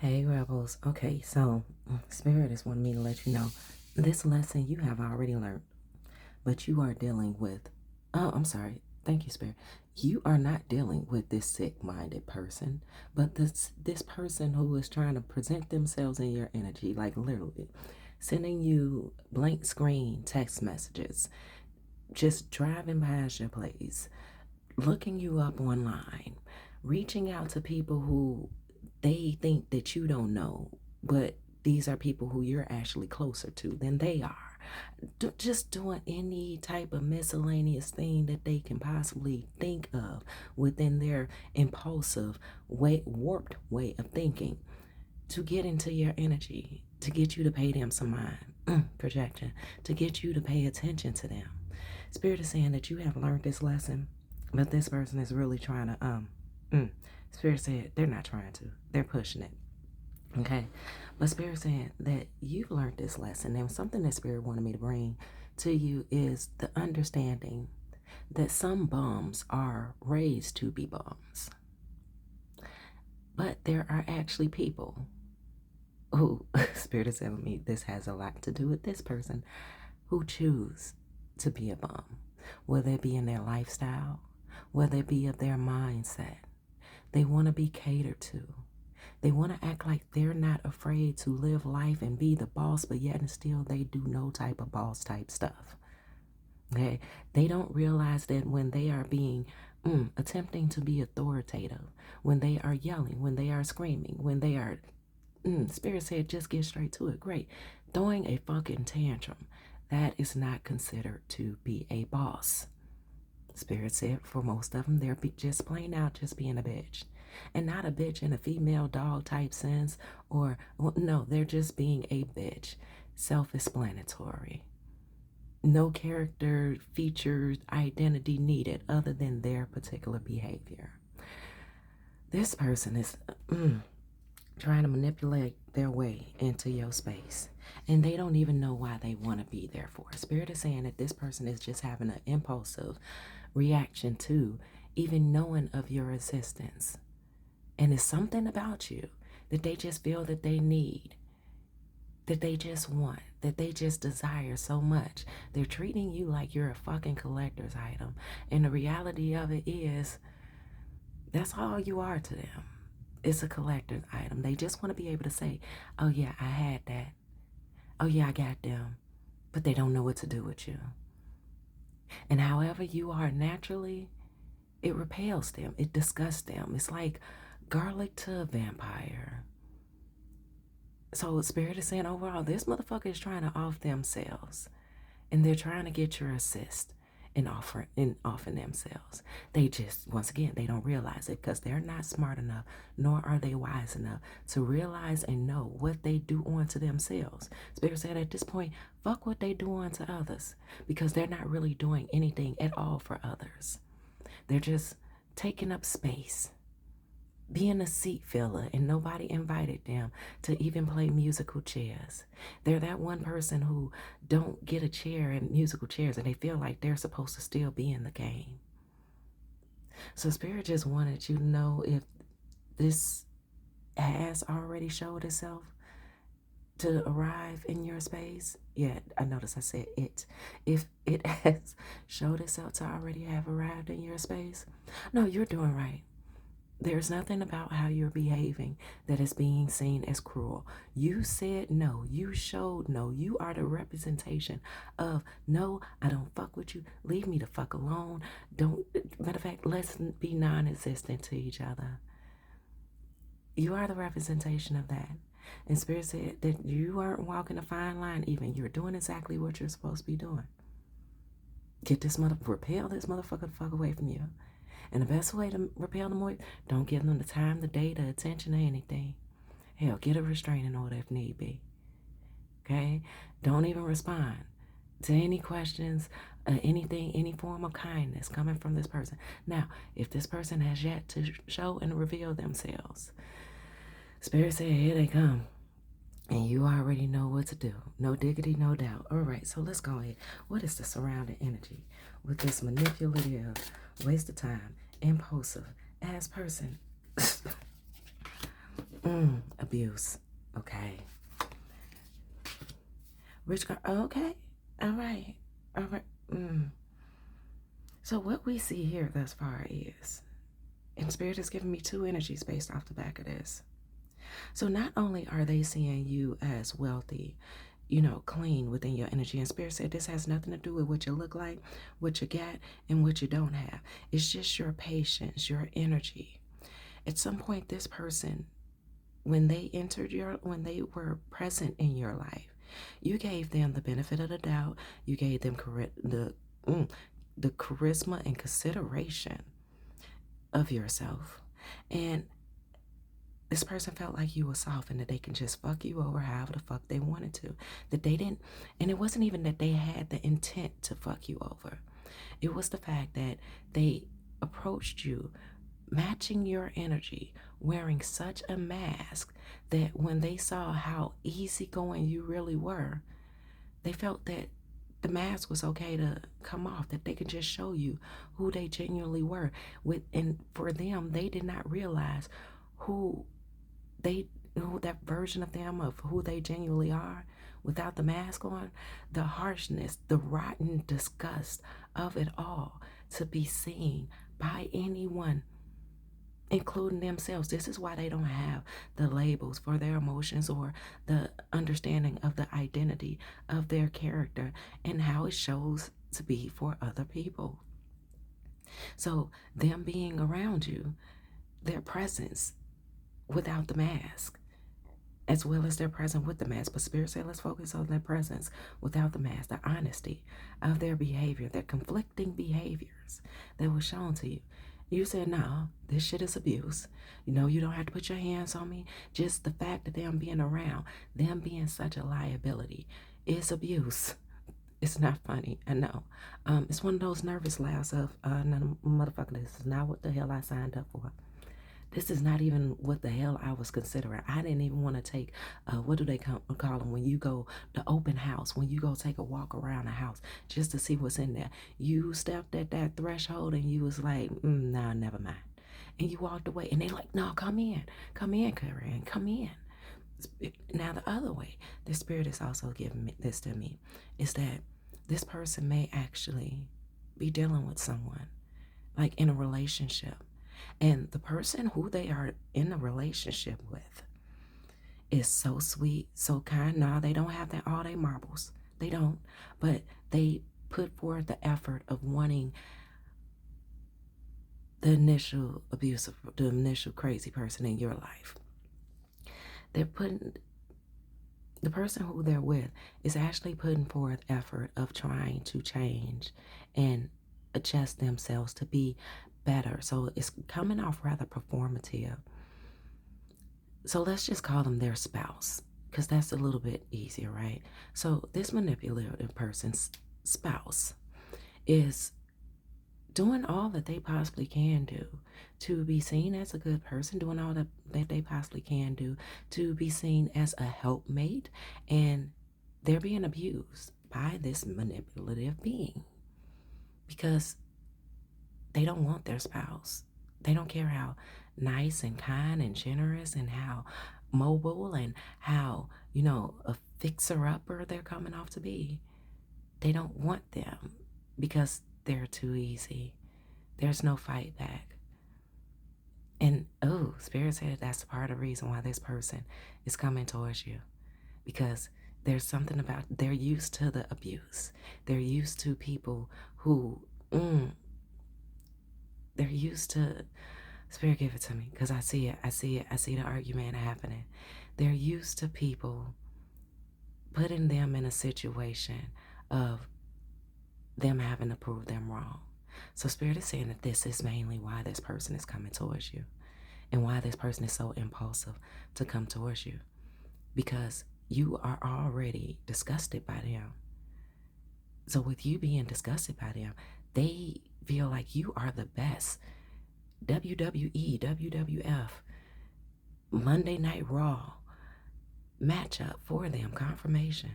Hey, Rebels. Okay, so Spirit is wanting me to let you know this lesson you have already learned, but you are dealing with. Oh, I'm sorry. Thank you, Spirit. You are not dealing with this sick-minded person, but this person who is trying to present themselves in your energy, like literally sending you blank screen text messages, just driving past your place, looking you up online, reaching out to people who they think that you don't know, but these are people who you're actually closer to than they are. Just doing any type of miscellaneous thing that they can possibly think of within their impulsive way, warped way of thinking to get into your energy, to get you to pay them some mind, projection, to get you to pay attention to them. Spirit is saying that you have learned this lesson, but this person is really trying to Spirit said they're not trying to. They're pushing it. Okay. But Spirit saying that you've learned this lesson. And something that Spirit wanted me to bring to you is the understanding that some bums are raised to be bums. But there are actually people who, Spirit is telling me this has a lot to do with this person, who choose to be a bum, whether it be in their lifestyle, whether it be of their mindset. They want to be catered to. They want to act like they're not afraid to live life and be the boss, but yet and still they do no type of boss type stuff. Okay? They don't realize that when they are being attempting to be authoritative, when they are yelling, when they are screaming, when they are Spirit said just get straight to it. Great. Throwing a fucking tantrum, that is not considered to be a boss. Spirit said for most of them, they're just plain out just being a bitch. And not a bitch in a female dog type sense, or, well, no, they're just being a bitch. Self-explanatory. No character, features, identity needed other than their particular behavior. This person is trying to manipulate their way into your space. And they don't even know why they want to be there for. Spirit is saying that this person is just having an impulsive reaction to even knowing of your existence. And it's something about you that they just feel that they need, that they just want, that they just desire so much. They're treating you like you're a fucking collector's item. And the reality of it is, that's all you are to them. It's a collector's item. They just want to be able to say, oh yeah, I had that. Oh yeah, I got them. But they don't know what to do with you. And however you are naturally, it repels them. It disgusts them. It's like garlic to a vampire. So Spirit is saying overall, this motherfucker is trying to off themselves. And they're trying to get your assist in offering themselves. They just, once again, they don't realize it because they're not smart enough, nor are they wise enough to realize and know what they do onto themselves. Spirit said at this point, fuck what they do onto others, because they're not really doing anything at all for others. They're just taking up space, being a seat filler, and nobody invited them to even play musical chairs. They're that one person who don't get a chair in musical chairs and they feel like they're supposed to still be in the game. So Spirit just wanted you to know if this has already showed itself to arrive in your space. Yeah, I noticed I said it. If it has showed itself to already have arrived in your space, no, you're doing right. There's nothing about how you're behaving that is being seen as cruel. You said no. You showed no. You are the representation of no, I don't fuck with you. Leave me the fuck alone. Don't, matter of fact, let's be non-existent to each other. You are the representation of that. And Spirit said that you aren't walking a fine line even. You're doing exactly what you're supposed to be doing. Get this repel this motherfucker the fuck away from you. And the best way to repel them away, don't give them the time, the day, the attention, or anything. Hell, get a restraining order if need be. Okay? Don't even respond to any questions, anything, any form of kindness coming from this person. Now, if this person has yet to show and reveal themselves, Spirit said, here they come. And you already know what to do. No diggity, no doubt. All right, so let's go ahead. What is the surrounding energy with this manipulative, waste of time, impulsive ass person? Abuse. Okay. Rich girl. Okay. All right. All right. So what we see here thus far is, and Spirit is giving me two energies based off the back of this. So not only are they seeing you as wealthy, clean within your energy, and Spirit said this has nothing to do with what you look like, what you got, and what you don't have. It's just your patience, your energy. At some point, this person, when they were present in your life, you gave them the benefit of the doubt. You gave them the charisma and consideration of yourself. And this person felt like you were soft and that they can just fuck you over however the fuck they wanted to. That they didn't, and it wasn't even that they had the intent to fuck you over. It was the fact that they approached you matching your energy, wearing such a mask that when they saw how easygoing you really were, they felt that the mask was okay to come off, that they could just show you who they genuinely were. And for them, they did not realize who that version of them, of who they genuinely are without the mask on, the harshness, the rotten disgust of it all to be seen by anyone, including themselves. This is why they don't have the labels for their emotions or the understanding of the identity of their character and how it shows to be for other people. So them being around you, their presence without the mask, as well as their presence with the mask. But Spirit said, let's focus on their presence without the mask, the honesty of their behavior, their conflicting behaviors that was shown to you. You said, no, this shit is abuse. You don't have to put your hands on me. Just the fact of them being around, them being such a liability, is abuse. It's not funny. I know. It's one of those nervous laughs of, no, motherfucker, this is not what the hell I signed up for. This is not even what the hell I was considering. I didn't even want to take, what do they call them when you go, the open house, when you go take a walk around the house just to see what's in there. You stepped at that threshold and you was like, nah, never mind. And you walked away and they like, no, come in, Karen, come in. Now the other way, the Spirit is also giving this to me, is that this person may actually be dealing with someone, like in a relationship. And the person who they are in a relationship with is so sweet, so kind. Now, they don't have that all day marbles. They don't. But they put forth the effort of wanting the initial abusive, the initial crazy person in your life. They're putting, the person who they're with is actually putting forth effort of trying to change and adjust themselves to be better. So it's coming off rather performative. So let's just call them their spouse, because that's a little bit easier, right? So this manipulative person's spouse is doing all that they possibly can do to be seen as a good person, doing all that they possibly can do to be seen as a helpmate, and they're being abused by this manipulative being because they don't want their spouse. They don't care how nice and kind and generous and how mobile and how, a fixer-upper they're coming off to be. They don't want them because they're too easy. There's no fight back. And, Spirit said that's part of the reason why this person is coming towards you. Because there's something about, they're used to the abuse. They're used to people who, they're used to, Spirit, give it to me, because I see it. I see the argument happening. They're used to people putting them in a situation of them having to prove them wrong. So Spirit is saying that this is mainly why this person is coming towards you and why this person is so impulsive to come towards you, because you are already disgusted by them. So with you being disgusted by them, they feel like you are the best WWE, WWF, Monday Night Raw matchup for them, confirmation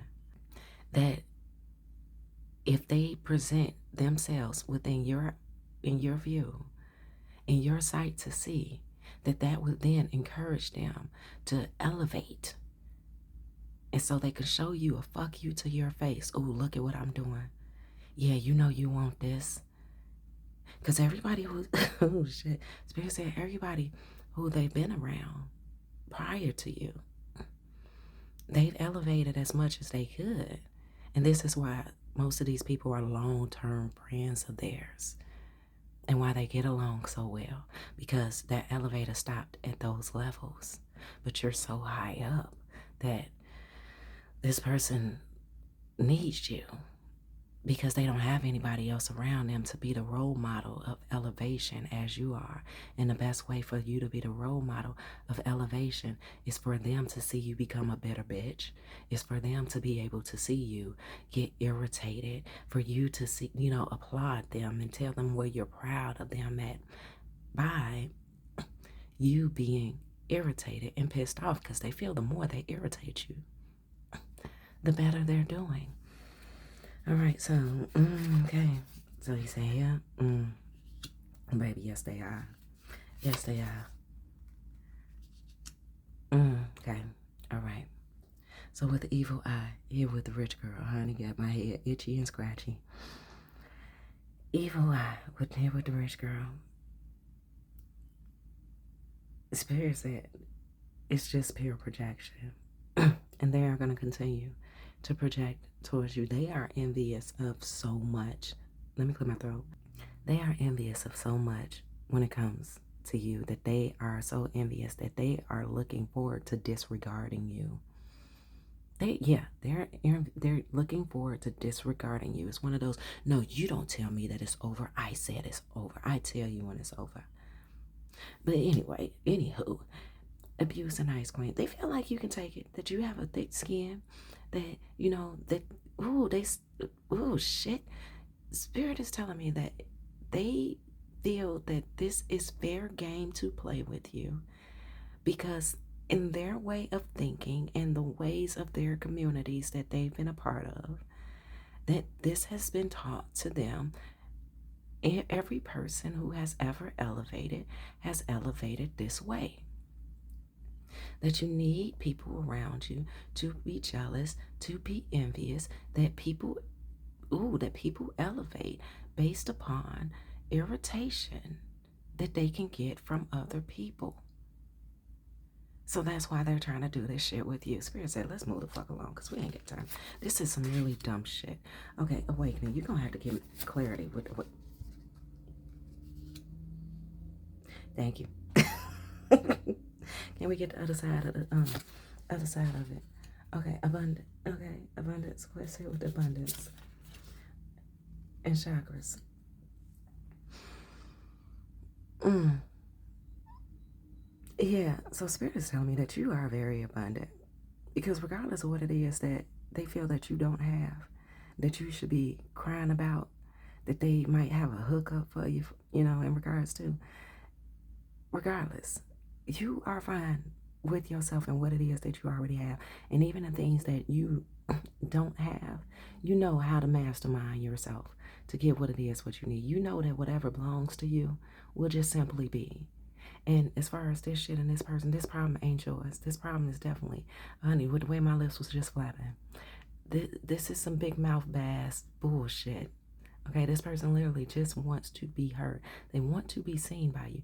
that if they present themselves within in your view, in your sight to see, that would then encourage them to elevate. And so they can show you a fuck you to your face. Oh, look at what I'm doing. Yeah, you know you want this. Because everybody who, oh shit, Spirit said everybody who they've been around prior to you, they've elevated as much as they could. And this is why most of these people are long-term friends of theirs and why they get along so well, because that elevator stopped at those levels. But you're so high up that this person needs you because they don't have anybody else around them to be the role model of elevation as you are. And the best way for you to be the role model of elevation is for them to see you become a better bitch. It's for them to be able to see you get irritated, for you to see, applaud them and tell them where you're proud of them at by you being irritated and pissed off, because they feel the more they irritate you, the better they're doing. All right, so, okay. So he said, yeah, baby, yes, they are. Yes, they are. Okay, all right. So with the evil eye, here with the rich girl, honey, got my head itchy and scratchy. Evil eye, here with the rich girl. Spirit said, it's just pure projection. And they are going to continue to project towards you. They are envious of so much. Let me clear my throat. They are envious of so much when it comes to you, that they are so envious that they are looking forward to disregarding you. They're looking forward to disregarding you. It's one of those, no, you don't tell me that it's over. I said it's over. I tell you when it's over. But anyway, anywho, abuse and ice queen. They feel like you can take it, that you have a thick skin, that, shit. Spirit is telling me that they feel that this is fair game to play with you, because in their way of thinking and the ways of their communities that they've been a part of, that this has been taught to them. Every person who has ever elevated has elevated this way. That you need people around you to be jealous, to be envious, that people elevate based upon irritation that they can get from other people. So that's why they're trying to do this shit with you. Spirit said, let's move the fuck along, because we ain't got time. This is some really dumb shit. Okay, awakening, you're going to have to give me clarity with what. Thank you. Can we get the other side of it? Okay, abundant. Okay, abundance. Let's hit with abundance and chakras. Yeah, so Spirit is telling me that you are very abundant, because regardless of what it is that they feel that you don't have, that you should be crying about, that they might have a hookup for you, in regards to, regardless, you are fine with yourself and what it is that you already have. And even the things that you don't have, you know how to mastermind yourself to get what it is what you need. You know that whatever belongs to you will just simply be. And as far as this shit and this person, this problem ain't yours. This problem is definitely, honey, with the way my lips was just flapping, this is some big mouth bass bullshit. Okay, this person literally just wants to be heard. They want to be seen by you.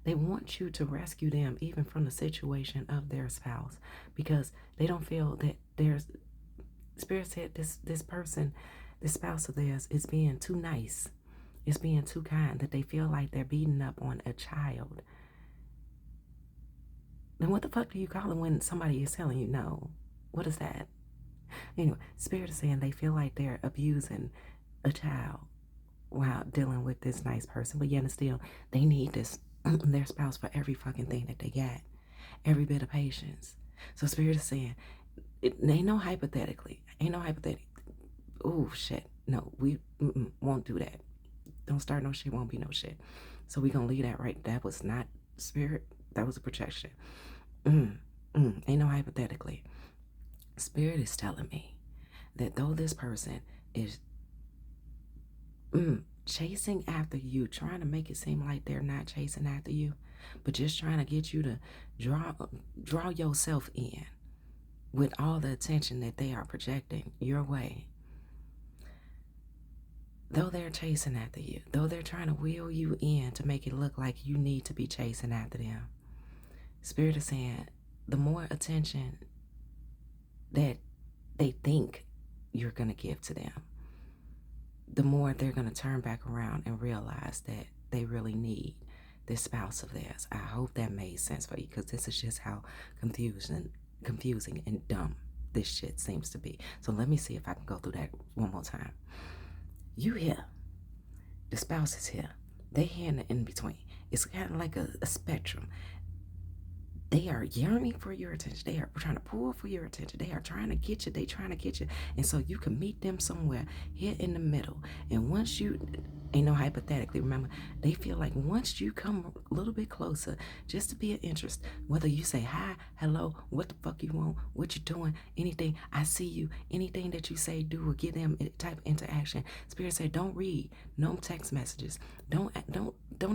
They want you to rescue them even from the situation of their spouse, because they don't feel that there's, Spirit said this person, this spouse of theirs, is being too nice. It's being too kind, that they feel like they're beating up on a child. Then what the fuck do you call it when somebody is telling you no? What is that? Anyway, Spirit is saying they feel like they're abusing a child while dealing with this nice person, but yet and still they need this their spouse for every fucking thing that they got, every bit of patience. So Spirit is saying, ain't no hypothetically. Oh shit, no, we won't do that. Don't start no shit, won't be no shit. So we gonna leave that right. That was not Spirit, that was a projection. Ain't no hypothetically. Spirit is telling me that though this person is chasing after you, trying to make it seem like they're not chasing after you, but just trying to get you to draw yourself in with all the attention that they are projecting your way. Though they're chasing after you, though they're trying to wheel you in to make it look like you need to be chasing after them, Spirit is saying the more attention that they think you're going to give to them, the more they're going to turn back around and realize that they really need this spouse of theirs. I hope that made sense for you, because this is just how confusing and dumb this shit seems to be. So let me see if I can go through that one more time. You here, the spouse is here, they here in the in-between. It's kind of like a spectrum. They are yearning for your attention. They are trying to pull for your attention. They are trying to get you. They trying to get you. And so you can meet them somewhere here in the middle. And once you, ain't no hypothetically, remember, they feel like once you come a little bit closer, just to be an interest, whether you say hi, hello, what the fuck you want, what you doing, anything, I see you, anything that you say, do, or give them a type of interaction. Spirit said, don't read, no text messages. Don't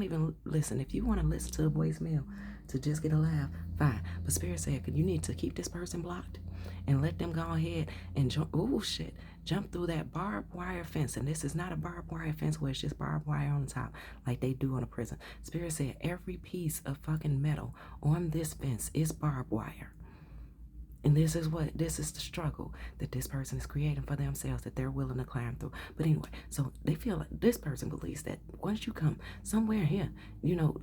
even listen. If you want to listen to a voicemail to just get a laugh, fine. But Spirit said, you need to keep this person blocked and let them go ahead and jump through that barbed wire fence. And this is not a barbed wire fence where it's just barbed wire on the top like they do on a prison. Spirit said every piece of fucking metal on this fence is barbed wire. And this is the struggle that this person is creating for themselves, that they're willing to climb through. But anyway, so they feel like this person believes that once you come somewhere here,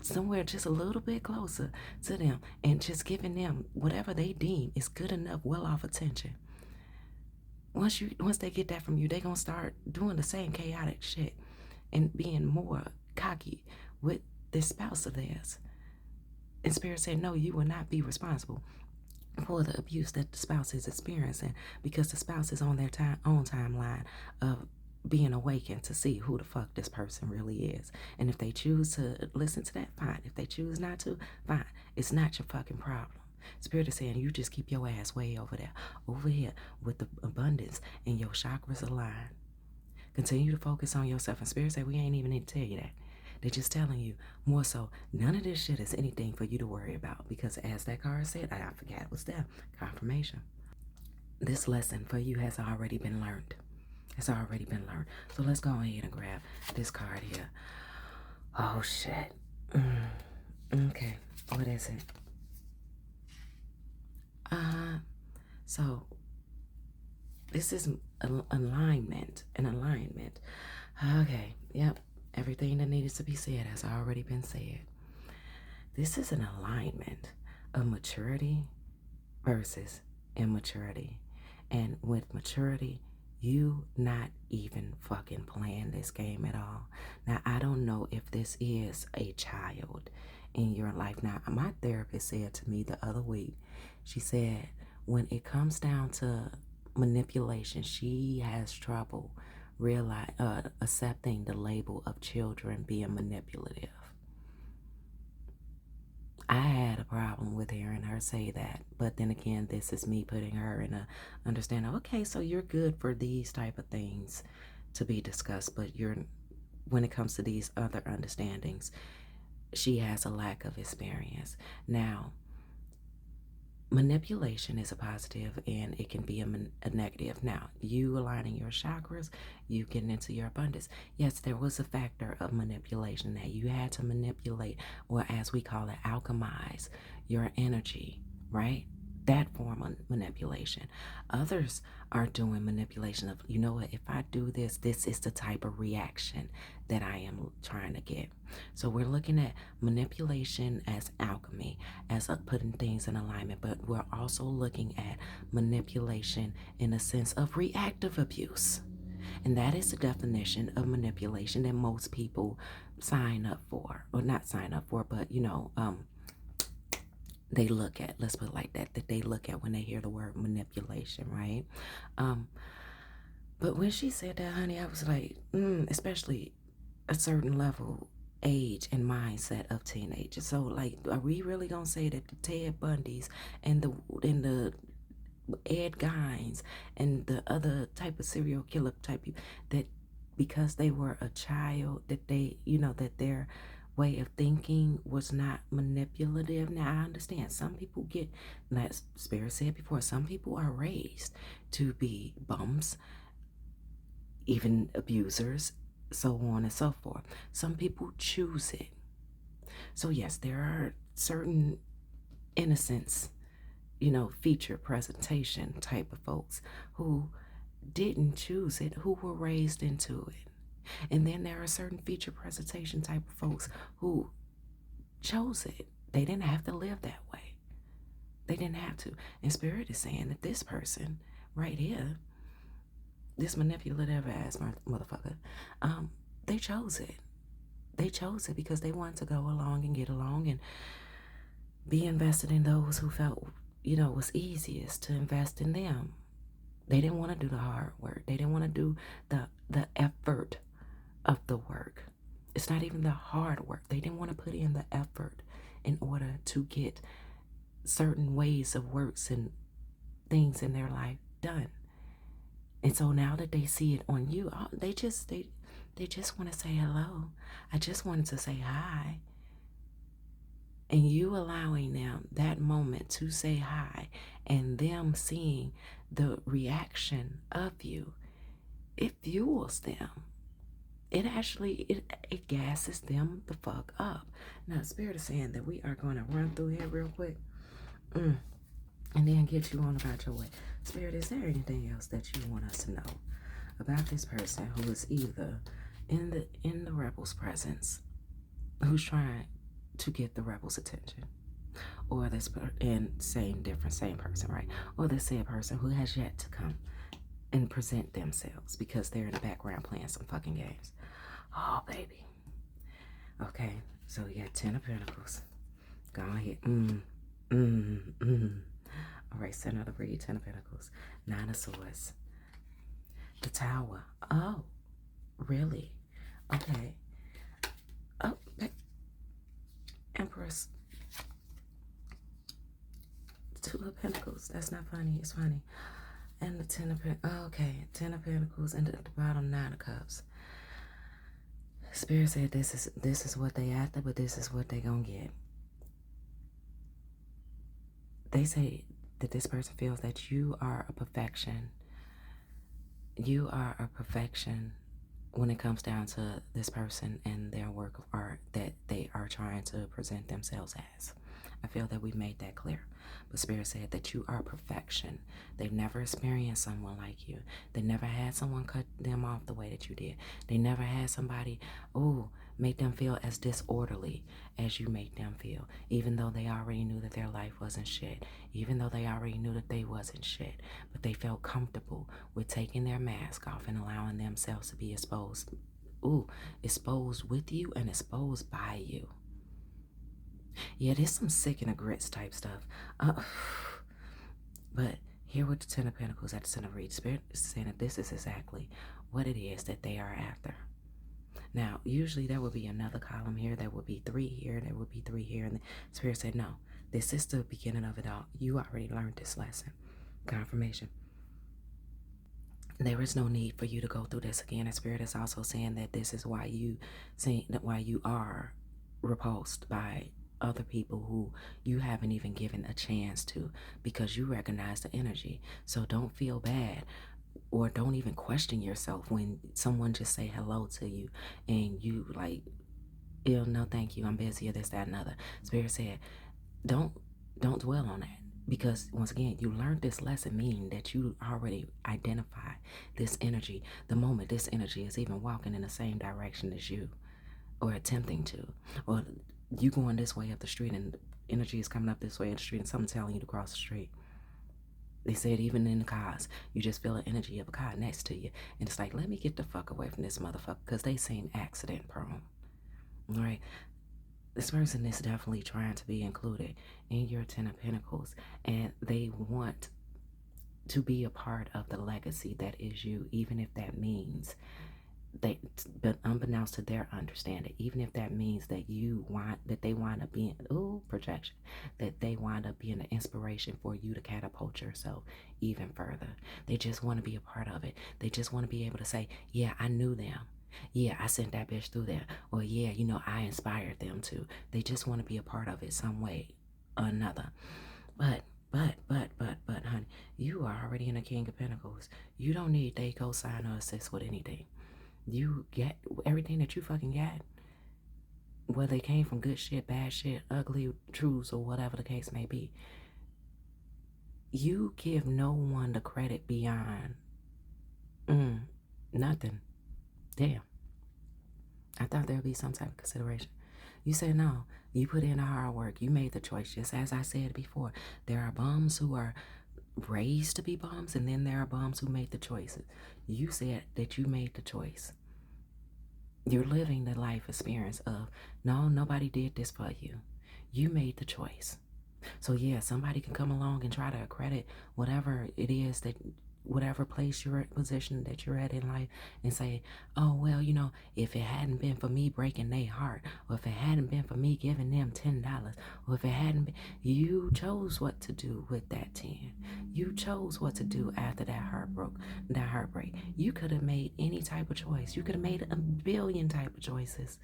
somewhere just a little bit closer to them and just giving them whatever they deem is good enough, well off attention. Once they get that from you, they're going to start doing the same chaotic shit and being more cocky with this spouse of theirs. And Spirit said, no, you will not be responsible for the abuse that the spouse is experiencing, because the spouse is on their own timeline of being awakened to see who the fuck this person really is. And if they choose to listen to that, fine. If they choose not to, fine. It's not your fucking problem. Spirit is saying you just keep your ass way over there, over here with the abundance and your chakras aligned. Continue to focus on yourself. And Spirit said we ain't even need to tell you that. They're just telling you more so, none of this shit is anything for you to worry about, because as that card said, I forgot what's there, confirmation. This lesson for you has already been learned. It's already been learned. So let's go ahead and grab this card here. Oh shit. Okay, what is it? So this is an alignment. Okay, yep. Everything that needed to be said has already been said. This is an alignment of maturity versus immaturity. And with maturity, you not even fucking playing this game at all. Now, I don't know if this is a child in your life. Now, my therapist said to me the other week, she said, when it comes down to manipulation, she has trouble accepting the label of children being manipulative. I had a problem with hearing her say that, but then again, this is me putting her in a understanding. Okay, so you're good for these type of things to be discussed, but when it comes to these other understandings, she has a lack of experience. Now, manipulation is a positive and it can be a negative. Now, you aligning your chakras, you getting into your abundance. Yes, there was a factor of manipulation that you had to manipulate, or as we call it, alchemize your energy, right? That form of manipulation. Others are doing manipulation of, you know what, if I do this, this is the type of reaction that I am trying to get. So we're looking at manipulation as alchemy, as putting things in alignment, but we're also looking at manipulation in a sense of reactive abuse. And that is the definition of manipulation that most people sign up for, or not sign up for, but they look at, let's put it like that they look at when they hear the word manipulation, right? But when she said that, honey, I was like, especially a certain level, age, and mindset of teenagers. So, like, are we really gonna say that the Ted Bundys and the Ed Geins and the other type of serial killer type people, that because they were a child, that they, that their way of thinking was not manipulative. Now, I understand some people get, like Spirit said before, some people are raised to be bums, even abusers, so on and so forth. Some people choose it. So, yes, there are certain innocence, feature presentation type of folks who didn't choose it, who were raised into it. And then there are certain feature presentation type of folks who chose it. They didn't have to live that way. They didn't have to. And Spirit is saying that this person right here, this manipulative ass motherfucker, they chose it. They chose it because they wanted to go along and get along and be invested in those who felt, was easiest to invest in them. They didn't want to do the hard work. They didn't want to do the effort of the work. It's not even the hard work. They didn't want to put in the effort in order to get certain ways of works and things in their life done. And so now that they see it on you, they just want to say hello. I just wanted to say hi. And you allowing them that moment to say hi and them seeing the reaction of you, it fuels them. It actually, it gasses them the fuck up. Now, Spirit is saying that we are going to run through here real quick and then get you on about your way. Spirit, is there anything else that you want us to know about this person who is either in the rebel's presence, who's trying to get the rebel's attention, or this same person, right? Or the said person who has yet to come and present themselves because they're in the background playing some fucking games. Oh, baby. Okay, so we got 10 of Pentacles. Go ahead. All right, center of the read, 10 of Pentacles. 9 of Swords. The Tower. Oh, really? Okay. Oh, Empress. 2 of Pentacles. That's not funny. It's funny. And the 10 of Pentacles. Oh, okay. 10 of Pentacles. And at the bottom, 9 of Cups. Spirit said this is what they after, but this is what they gonna get. They say that this person feels that you are a perfection. You are a perfection when it comes down to this person and their work of art that they are trying to present themselves as. I feel that we made that clear. But Spirit said that you are perfection. They've never experienced someone like you. They never had someone cut them off the way that you did. They never had somebody, make them feel as disorderly as you make them feel. Even though they already knew that their life wasn't shit. Even though they already knew that they wasn't shit. But they felt comfortable with taking their mask off and allowing themselves to be exposed. Exposed with you and exposed by you. Yeah, there's some sick and a grits type stuff. But here with the 10 of Pentacles at the center of read, Spirit is saying that this is exactly what it is that they are after. Now, usually there would be another column here. There would be 3 here. There would be 3 here. And the Spirit said, no, this is the beginning of it all. You already learned this lesson. Confirmation. There is no need for you to go through this again. And Spirit is also saying that this is why you are repulsed by other people who you haven't even given a chance to, because you recognize the energy. So don't feel bad, or don't even question yourself when someone just say hello to you and you like, no thank you, I'm busy, or this, that, and other. Spirit said, don't dwell on that, because once again, you learned this lesson, meaning that you already identify this energy the moment this energy is even walking in the same direction as you, or attempting to, or you going this way up the street and energy is coming up this way in the street and someone's telling you to cross the street. They said even in the cars, you just feel the energy of a car next to you. And it's like, let me get the fuck away from this motherfucker, because they seem accident prone. All right? This person is definitely trying to be included in your 10 of Pentacles. And they want to be a part of the legacy that is you, even if that means they, but unbeknownst to their understanding, even if that means that they wind up being projection, that they wind up being an inspiration for you to catapult yourself even further. They just want to be a part of it. They just want to be able to say, yeah, I knew them. Yeah, I sent that bitch through there. Or yeah, I inspired them to. They just want to be a part of it some way or another. But, honey, you are already in the King of Pentacles. You don't need they co-sign or assist with anything. You get everything that you fucking got, whether it came from good shit, bad shit, ugly truths, or whatever the case may be. You give no one the credit beyond nothing. Damn. I thought there would be some type of consideration. You say no. You put in the hard work. You made the choice. Just as I said before, there are bums who are raised to be bums, and then there are bums who make the choices. You said that you made the choice. You're living the life experience of, no, nobody did this for you. You made the choice. So yeah, somebody can come along and try to accredit whatever it is that, whatever place you're at, position that you're at in life, and say, oh, well, if it hadn't been for me breaking their heart, or if it hadn't been for me giving them $10, or if it hadn't been, you chose what to do with that 10. You chose what to do after that heartbreak. You could have made any type of choice. You could have made a billion type of choices.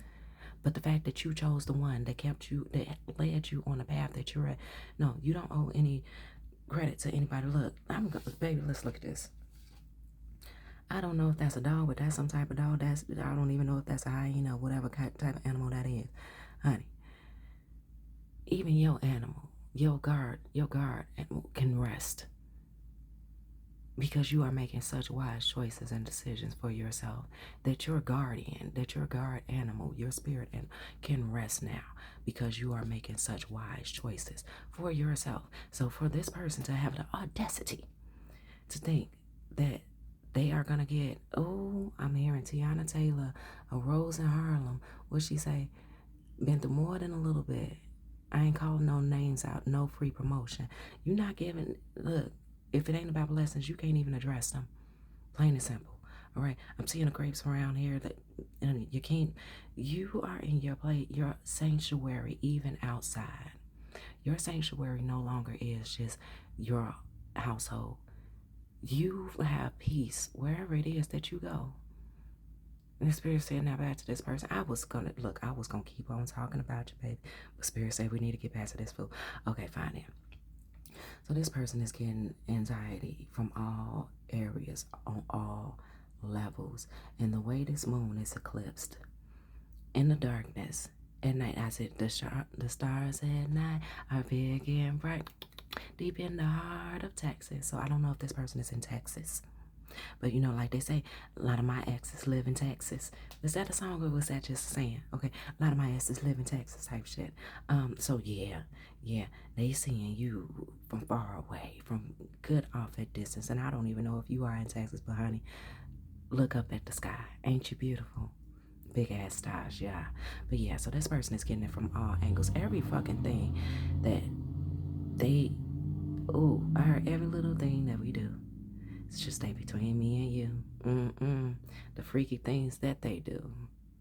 But the fact that you chose the one that led you on the path that you're at, no, you don't owe any credit to anybody. Look, baby, let's look at this. I don't know if that's a dog, but that's some type of dog. I don't even know if that's a hyena, whatever type of animal that is. Honey, even your animal, your guard animal can rest. Because you are making such wise choices and decisions for yourself that your guardian, that your guard animal, your spirit animal can rest now because you are making such wise choices for yourself. So for this person to have the audacity to think that they are going to get, I'm hearing Tiana Taylor, a Rose in Harlem, what she say? Been through more than a little bit. I ain't calling no names out, no free promotion. You're not giving, look, if it ain't about blessings, you can't even address them. Plain and simple. All right. I'm seeing the grapes around here that you can't. You are in your sanctuary, even outside. Your sanctuary no longer is just your household. You have peace wherever it is that you go. And the Spirit said, now back to this person. I was gonna keep on talking about you, baby. But Spirit said we need to get back to this fool. Okay, fine then. So this person is getting anxiety from all areas, on all levels. And the way this moon is eclipsed in the darkness at night, I said the stars at night are big and bright, deep in the heart of Texas. So I don't know if this person is in Texas. But like they say, a lot of my exes live in Texas. Was that a song or was that just saying? Okay, a lot of my exes live in Texas type shit. So yeah, they seeing you from far away, from good off at distance. And I don't even know if you are in Texas, but honey, look up at the sky. Ain't you beautiful? Big ass stars, yeah. But yeah, so this person is getting it from all angles. Every fucking thing that I heard every little thing that we do. It's just stay between me and you. The freaky things that they do,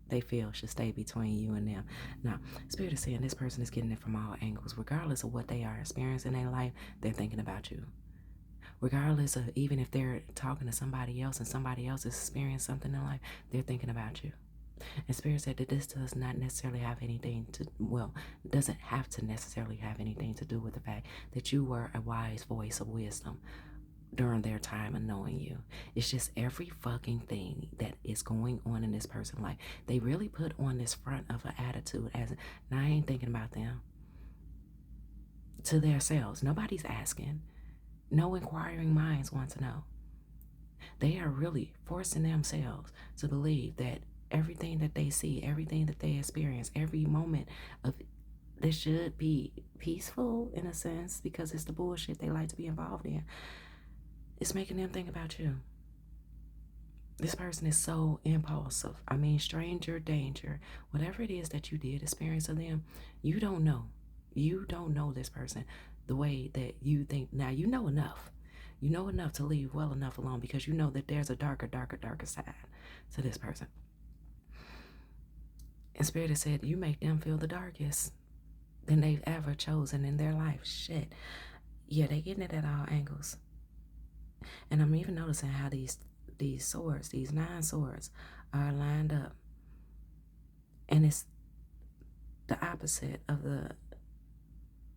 they feel should stay between you and them. Now, Spirit is saying this person is getting it from all angles. Regardless of what they are experiencing in their life, they're thinking about you. Regardless of even if they're talking to somebody else and somebody else is experiencing something in life, they're thinking about you. And Spirit said that this does not necessarily have anything to, doesn't have to necessarily have anything to do with the fact that you were a wise voice of wisdom during their time of knowing you. It's just every fucking thing that is going on in this person's life. They really put on this front of an attitude as, now I ain't thinking about them, to themselves. Nobody's asking. No inquiring minds want to know. They are really forcing themselves to believe that everything that they see, everything that they experience, every moment of this should be peaceful in a sense, because it's the bullshit they like to be involved in. It's making them think about you. This person is so impulsive. I mean, stranger danger. Whatever it is that you did experience of them, you don't know. You don't know this person the way that you think. Now, you know enough. You know enough to leave well enough alone because you know that there's a darker, darker, darker side to this person. And Spirit has said, you make them feel the darkest than they've ever chosen in their life. Shit. Yeah, they getting it at all angles. And I'm even noticing how these swords, these 9 swords, are lined up. And it's the opposite of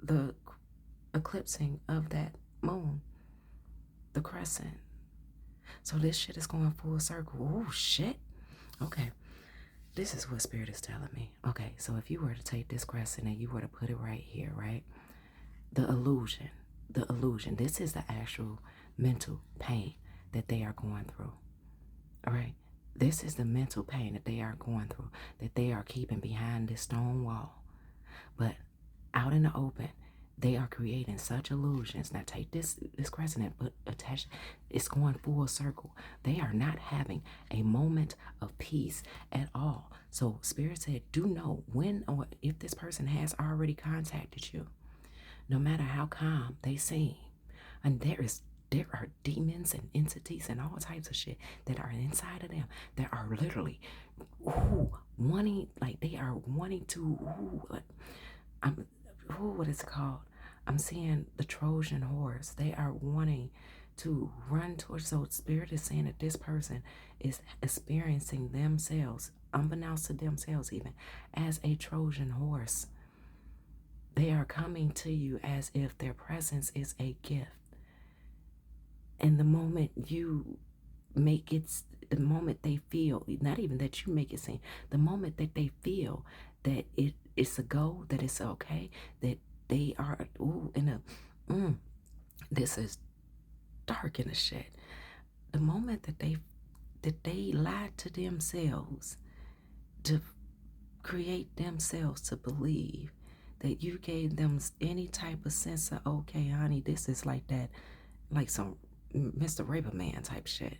the eclipsing of that moon, the crescent. So this shit is going full circle. Oh, shit. Okay. This is what Spirit is telling me. Okay, so if you were to take this crescent and you were to put it right here, right? The illusion, this is the actual mental pain that they are going through. All right? This is the mental pain that they are going through, that they are keeping behind this stone wall. But out in the open, they are creating such illusions. Now take this crescent and put attach. It's going full circle. They are not having a moment of peace at all. So Spirit said, do know when or if this person has already contacted you, no matter how calm they seem. And there are demons and entities and all types of shit that are inside of them that are literally wanting, like they are wanting to what is it called? I'm seeing the Trojan horse. They are wanting to run towards. So Spirit is saying that this person is experiencing themselves, unbeknownst to themselves even, as a Trojan horse. They are coming to you as if their presence is a gift. And the moment you make it, the moment they feel, not even that you make it seem, the moment that they feel that it's a go, that it's okay, that they are this is dark in the shit. The moment that they lie to themselves to create themselves to believe that you gave them any type of sense of, okay, honey, this is like that, like some Mr. Raper Man type shit.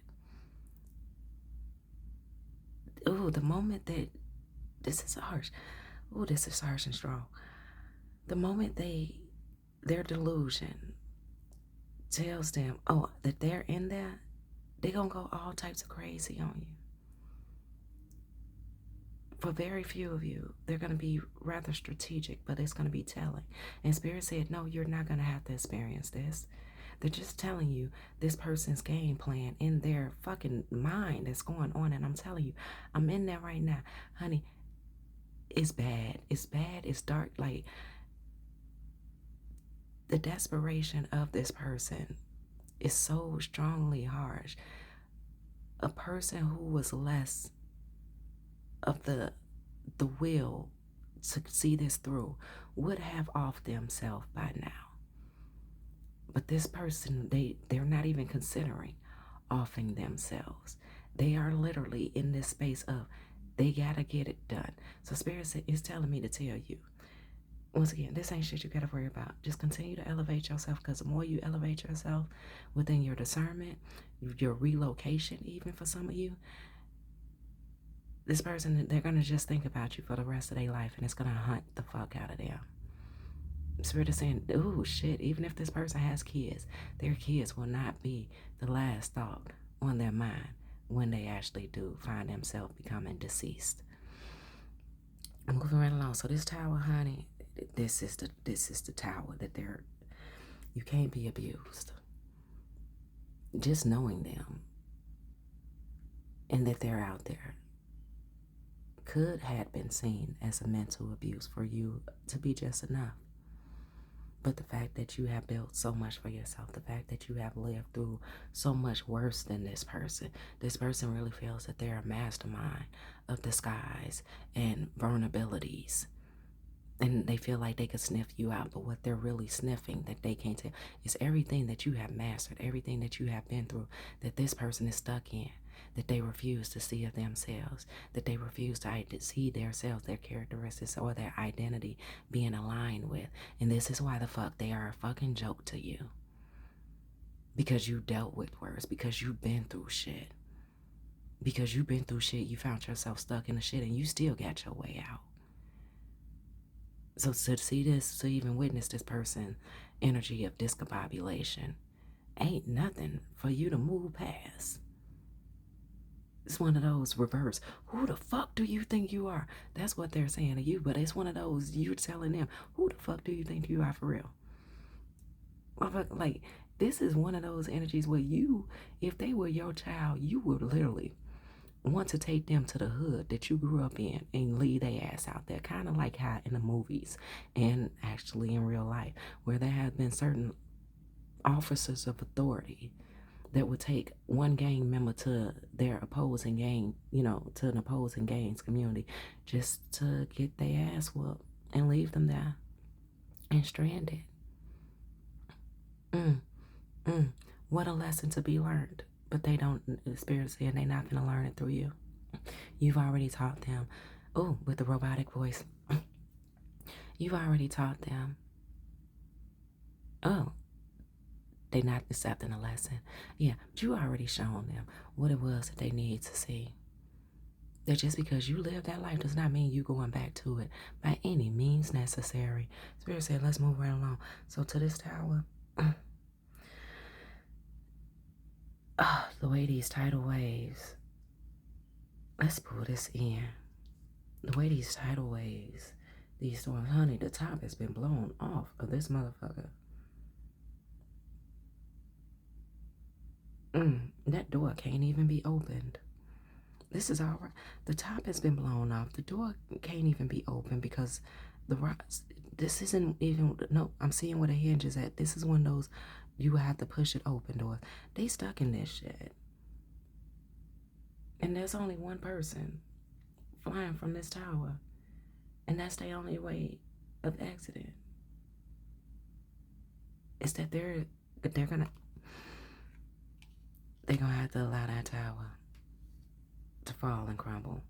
Oh, the moment that this is harsh. Oh, this is harsh and strong. The moment their delusion tells them, that they're in there, they're going to go all types of crazy on you. For very few of you, they're going to be rather strategic, but it's going to be telling. And Spirit said, no, you're not going to have to experience this. They're just telling you this person's game plan in their fucking mind that's going on. And I'm telling you, I'm in there right now. Honey, it's bad. It's bad. It's dark. Like, the desperation of this person is so strongly harsh. A person who was less of the will to see this through would have off themselves by now. But this person, they're not even considering offing themselves. They are literally in this space of they gotta get it done. So Spirit is telling me to tell you, once again, this ain't shit you gotta worry about. Just continue to elevate yourself, because the more you elevate yourself within your discernment, your relocation, even for some of you, this person, they're gonna just think about you for the rest of their life, and it's gonna hunt the fuck out of them. Spirit is saying, oh shit, even if this person has kids, their kids will not be the last thought on their mind when they actually do find themselves becoming deceased. I'm moving right along. So this tower, honey, this is the tower that you can't be abused. Just knowing them and that they're out there could have been seen as a mental abuse for you to be just enough. But the fact that you have built so much for yourself, the fact that you have lived through so much worse than this person really feels that they're a mastermind of disguise and vulnerabilities. And they feel like they could sniff you out, but what they're really sniffing that they can't tell is everything that you have mastered, everything that you have been through, that this person is stuck in, that they refuse to see of themselves, that they refuse to see themselves, their characteristics, or their identity being aligned with. And this is why the fuck they are a fucking joke to you. Because you dealt with worse, because you've been through shit. Because you've been through shit, you found yourself stuck in the shit, and you still got your way out. So to see this, to even witness this person energy of discombobulation ain't nothing for you to move past. It's one of those reverse. Who the fuck do you think you are? That's what they're saying to you, but it's one of those you telling them, who the fuck do you think you are for real? Like, this is one of those energies where you, if they were your child, you would literally want to take them to the hood that you grew up in and leave their ass out there. Kind of like how in the movies and actually in real life, where there have been certain officers of authority that would take one gang member to their opposing gang, to an opposing gang's community just to get their ass whooped and leave them there and stranded. What a lesson to be learned. But they don't, the Spirit said they're not going to learn it through you. You've already taught them. Oh, with the robotic voice. You've already taught them. Oh, they're not accepting a lesson. Yeah, but you already shown them what it was that they need to see. That just because you live that life does not mean you going back to it by any means necessary. Spirit said, let's move right along. So to this tower, the way these tidal waves, let's pull this in. The way these tidal waves, these storms, honey, the top has been blown off of this motherfucker. That door can't even be opened. This is all right. The top has been blown off. The door can't even be opened because the rocks, this isn't even, no, I'm seeing where the hinge is at. This is one of those, you have to push it open doors. They stuck in this shit. And there's only one person flying from this tower. And that's the only way of exiting. Is that they're gonna have to allow that tower to fall and crumble.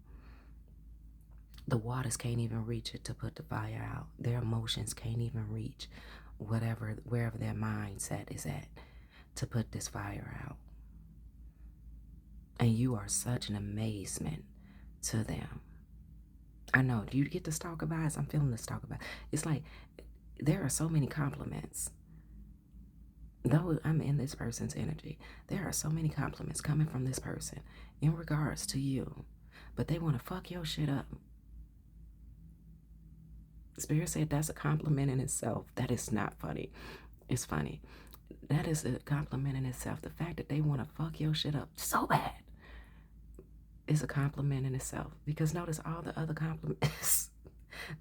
The waters can't even reach it to put the fire out. Their emotions can't even reach wherever their mindset is at to put this fire out. And you are such an amazement to them. I know, do you get the stalker vibes? I'm feeling the stalker vibes. It's like there are so many compliments. Though I'm in this person's energy, there are so many compliments coming from this person in regards to you, but they want to fuck your shit up. Spirit said that's a compliment in itself. That is not funny. It's funny. That is a compliment in itself. The fact that they want to fuck your shit up so bad is a compliment in itself. Because notice all the other compliments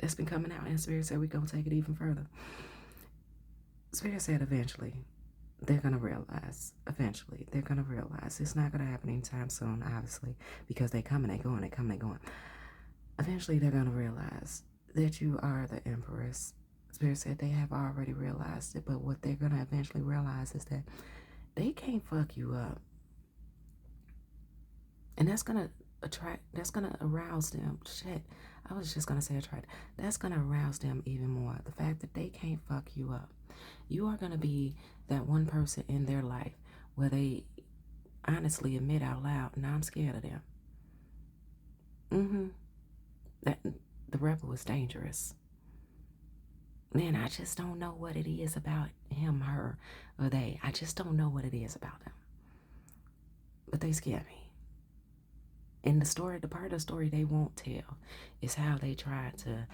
that's been coming out, and Spirit said we're going to take it even further. Spirit said eventually they're going to realize. Eventually they're going to realize. It's not going to happen anytime soon, obviously, because they come and they go and they come and they go. Eventually they're going to realize that you are the Empress. Spirit said they have already realized it, but what they're going to eventually realize is that they can't fuck you up. And that's going to arouse them. Shit, I was just going to say attract. That's going to arouse them even more. The fact that they can't fuck you up. You are going to be that one person in their life where they honestly admit out loud, "Nah, I'm scared of them." That the rebel is dangerous. Man, I just don't know what it is about him, her, or they. I just don't know what it is about them. But they scare me. And the part of the story they won't tell is how they try to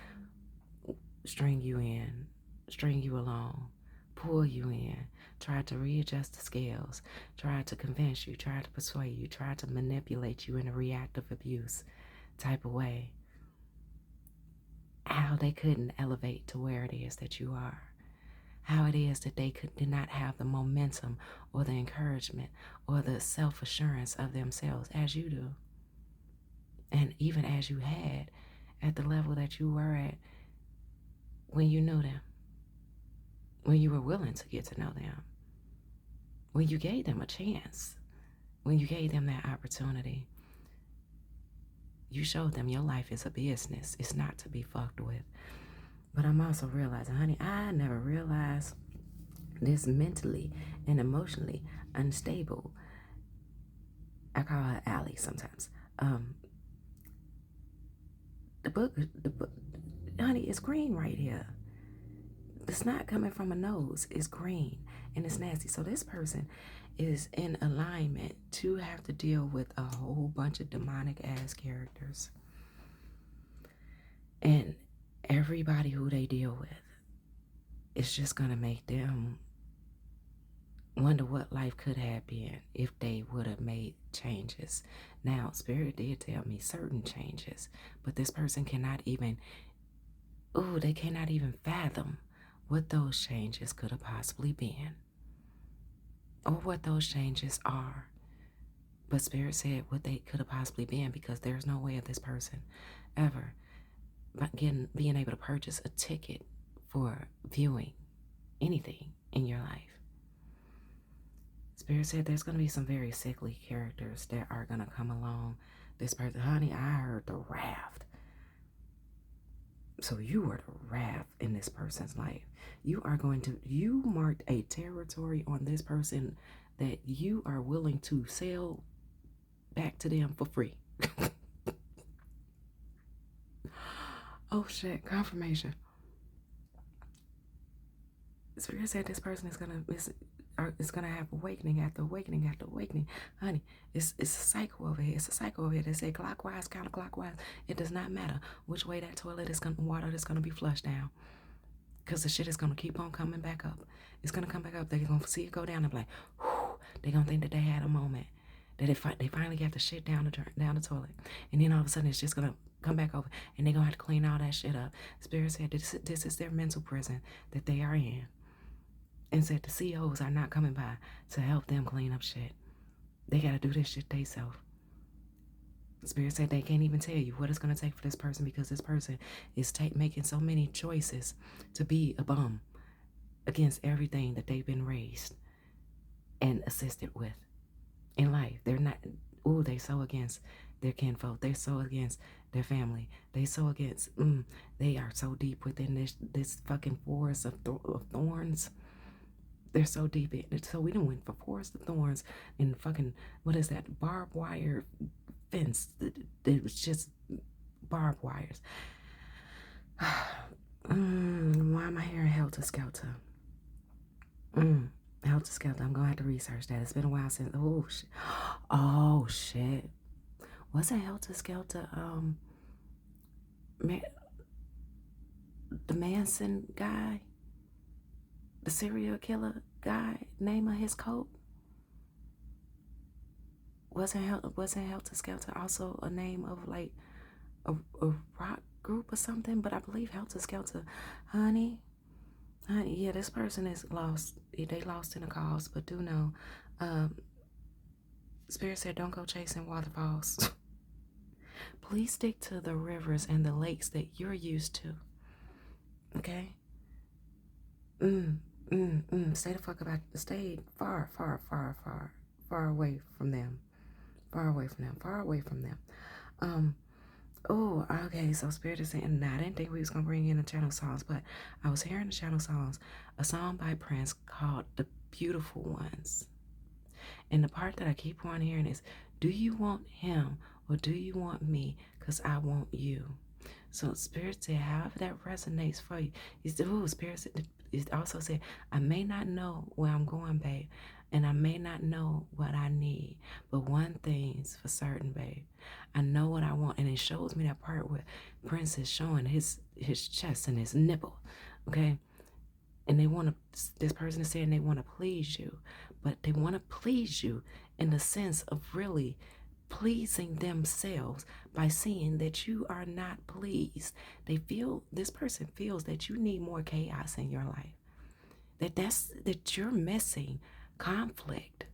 string you in, string you along, pull you in, try to readjust the scales, try to convince you, try to persuade you, try to manipulate you in a reactive abuse type of way. How they couldn't elevate to where it is that you are. How it is that they did not have the momentum or the encouragement or the self-assurance of themselves as you do. And even as you had at the level that you were at when you knew them. When you were willing to get to know them. When you gave them a chance. When you gave them that opportunity. You showed them your life is a business. It's not to be fucked with. But I'm also realizing, honey, I never realized this mentally and emotionally unstable. I call her Allie sometimes. The book, honey, it's green right here. The snot coming from a nose is green. and it's nasty. So this person is in alignment to have to deal with a whole bunch of demonic ass characters. And everybody who they deal with, it's just going to make them wonder what life could have been if they would have made changes. Now, Spirit did tell me certain changes, but this person cannot even, they cannot even fathom what those changes could have possibly been or what those changes are. But Spirit said what they could have possibly been, because there's no way of this person ever being able to purchase a ticket for viewing anything in your life. Spirit said there's going to be some very sickly characters that are going to come along this person. Honey, I heard the raft. So you were the raft in this person's life. You marked a territory on this person that you are willing to sell back to them for free. Oh shit, confirmation. Spirit said this person is gonna have awakening after awakening after awakening. Honey, it's a cycle over here. It's a cycle over here. They say clockwise, counterclockwise. It does not matter which way that toilet is water is gonna be flushed down, because the shit is gonna keep on coming back up. It's gonna come back up. They're gonna see it go down and be like, whew. They're gonna think that they had a moment, that they finally got the shit down the toilet, and then all of a sudden it's just gonna come back over, and they're gonna have to clean all that shit up. Spirit said this is their mental prison that they are in, and said the COs are not coming by to help them clean up shit. They gotta do this shit themselves. Spirit said they can't even tell you what it's gonna take for this person, because this person is making so many choices to be a bum against everything that they've been raised and assisted with in life. They're not, they so against their kinfolk. They're so against their family. They so against, they are so deep within this fucking forest of thorns. They're so deep in it. So we done went for forest of thorns and fucking, what is that, barbed wire fence. It was just barbed wires. Why am I hearing helter skelter? Helter skelter. I'm gonna have to research that. It's been a while since. Oh shit. Was it helter skelter? The Manson guy, the serial killer guy, name of his coat? Wasn't Helter Skelter also a name of like a rock group or something? But I believe Helter Skelter, honey, yeah, this person is lost. They lost in the cause, but do know, Spirit said don't go chasing waterfalls. Please stick to the rivers and the lakes that you're used to. Okay? Stay the fuck about. Stay far away from them. Far away from them. Okay, so Spirit is saying, I didn't think we was gonna bring in the channel songs, but I was hearing the channel songs, a song by Prince called The Beautiful Ones. And the part that I keep on hearing is, do you want him or do you want me? Because I want you. So Spirit said, however that resonates for you. Spirit said, it also said, I may not know where I'm going, babe, and I may not know what I need, but one thing's for certain, babe. I know what I want. And it shows me that part where Prince is showing his chest and his nipple, okay? And this person is saying they want to please you, but they want to please you in the sense of really pleasing themselves by seeing that you are not pleased. This person feels that you need more chaos in your life, that you're missing conflict,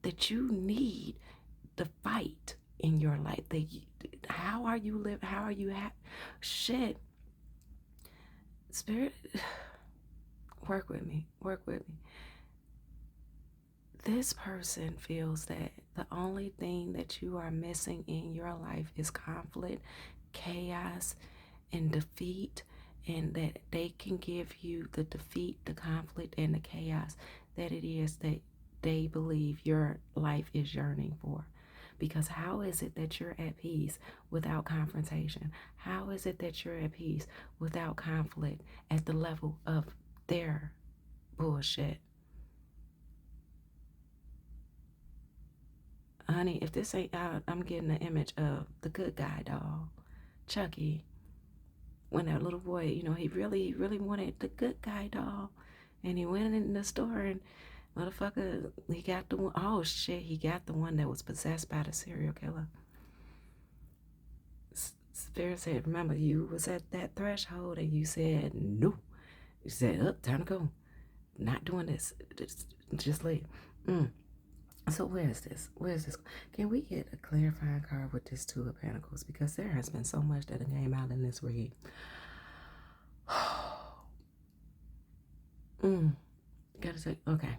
that you need the fight in your life. How are you living? How are you happy? Shit. Spirit, work with me. This person feels that the only thing that you are missing in your life is conflict, chaos, and defeat, and that they can give you the defeat, the conflict, and the chaos that it is that they believe your life is yearning for. Because how is it that you're at peace without confrontation? How is it that you're at peace without conflict at the level of their bullshit? honey, if this ain't out, I'm getting the image of the good guy doll, Chucky. When that little boy, he really wanted the good guy doll. And he went in the store and motherfucker, he got the one. Oh shit, he got the one that was possessed by the serial killer. Spirit said, remember, you was at that threshold and you said, no. You said, up, time to go. Not doing this. Just leave. So where is this? Can we get a clarifying card with this Two of Pentacles? Because there has been so much that came out in this read. Gotta take, okay.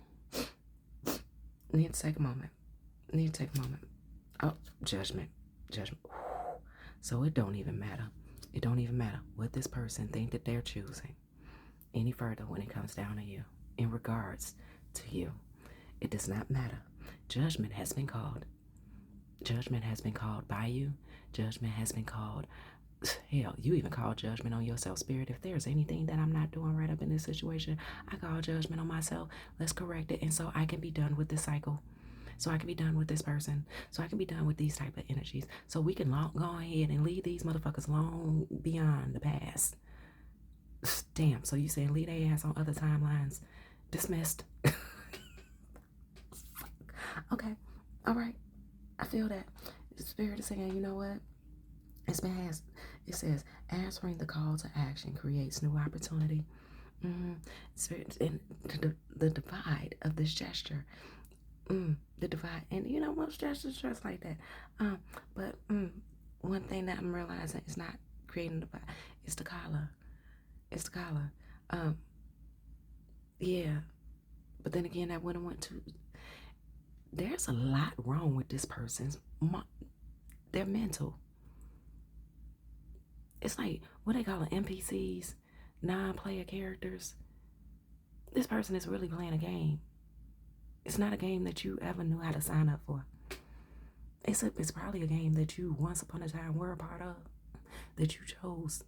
Need to take a moment. Oh, judgment. So it don't even matter. It don't even matter what this person think that they're choosing any further when it comes down to you, in regards to you. It does not matter. Judgment has been called. Judgment has been called by you. Judgment has been called. Hell, you even call judgment on yourself, Spirit. If there's anything that I'm not doing right up in this situation, I call judgment on myself. Let's correct it. And so I can be done with this cycle. So I can be done with this person. So I can be done with these type of energies. So we can go ahead and leave these motherfuckers long beyond the past. Damn, so you saying leave their ass on other timelines. Dismissed. Okay, all right. I feel that. The Spirit is saying, you know what? It says, answering the call to action creates new opportunity. Spirit, and the divide of this gesture. The divide. And most gestures just like that. But one thing that I'm realizing is not creating a divide. It's the collar. Yeah. But then again, I wouldn't want to. There's a lot wrong with this person's. They're mental. It's like, what they call it, NPCs, non-player characters. This person is really playing a game. It's not a game that you ever knew how to sign up for. It's probably a game that you once upon a time were a part of, that you chose.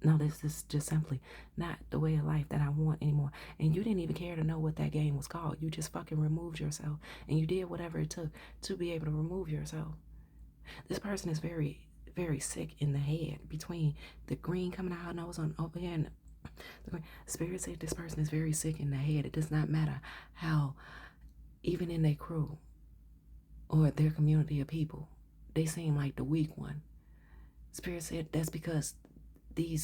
No, this is just simply not the way of life that I want anymore. And you didn't even care to know what that game was called. You just fucking removed yourself. And you did whatever it took to be able to remove yourself. This person is very, very sick in the head, between the green coming out her nose on over here and the green. Spirit said this person is very sick in the head. It does not matter how, even in their crew or their community of people, they seem like the weak one. Spirit said that's because the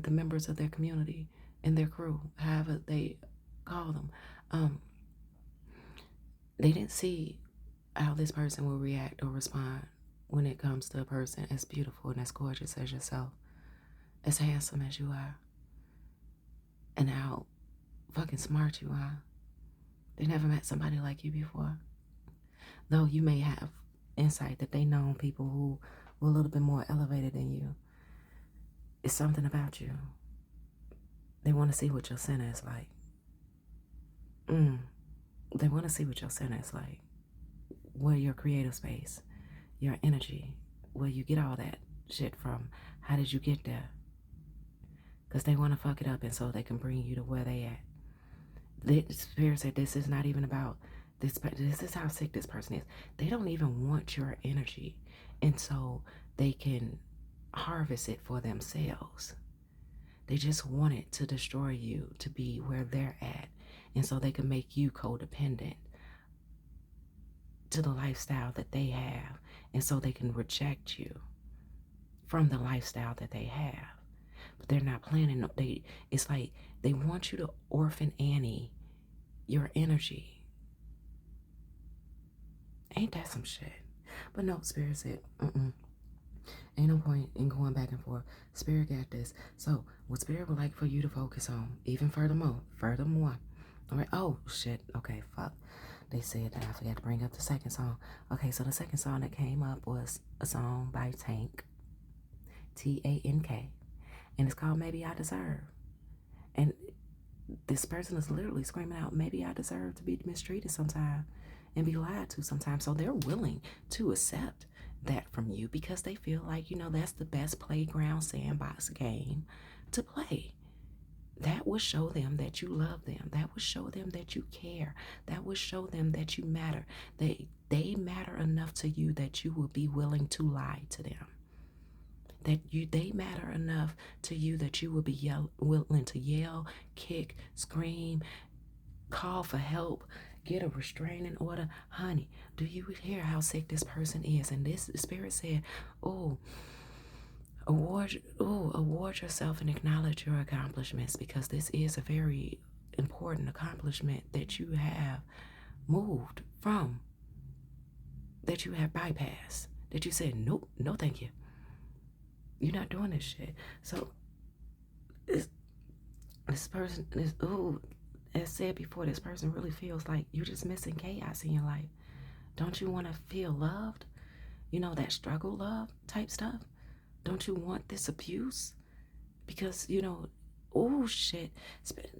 members of their community and their crew, however they call them, they didn't see how this person will react or respond when it comes to a person as beautiful and as gorgeous as yourself, as handsome as you are, and how fucking smart you are. They never met somebody like you before. Though you may have insight that they know people who were a little bit more elevated than you. It's something about you. They want to see what your center is like. They want to see what your center is like. Where your creative space, your energy, where you get all that shit from. How did you get there? Because they want to fuck it up, and so they can bring you to where they at. The Spirit said this is not even about this. This is how sick this person is. They don't even want your energy, and so they can harvest it for themselves. They just want it to destroy you, to be where they're at, and so they can make you codependent to the lifestyle that they have, and so they can reject you from the lifestyle that they have. But they're not planning. It's like they want you to orphan Annie your energy. Ain't that some shit? But no, Spirit said, ain't no point in going back and forth. Spirit got this. So what Spirit would like for you to focus on, even furthermore. All right. Oh shit. Okay. Fuck. They said that I forgot to bring up the second song. Okay. So the second song that came up was a song by Tank, Tank, and it's called "Maybe I Deserve." And this person is literally screaming out, "Maybe I deserve to be mistreated sometime and be lied to sometimes." So they're willing to accept that from you because they feel like, that's the best playground sandbox game to play. that will show them that you love them. That will show them that you care. That will show them that you matter. They matter enough to you that you will be willing to lie to them. They matter enough to you that you will be willing to yell, kick, scream, call for help, get a restraining order. Honey, do you hear how sick this person is? And this spirit said, oh, award yourself and acknowledge your accomplishments, because this is a very important accomplishment that you have moved from, that you have bypassed, that you said, nope, no thank you. You're not doing this shit. So this person is, as said before, this person really feels like you're just missing chaos in your life. Don't you want to feel loved? You know, that struggle love type stuff? Don't you want this abuse? Because, you know, oh shit.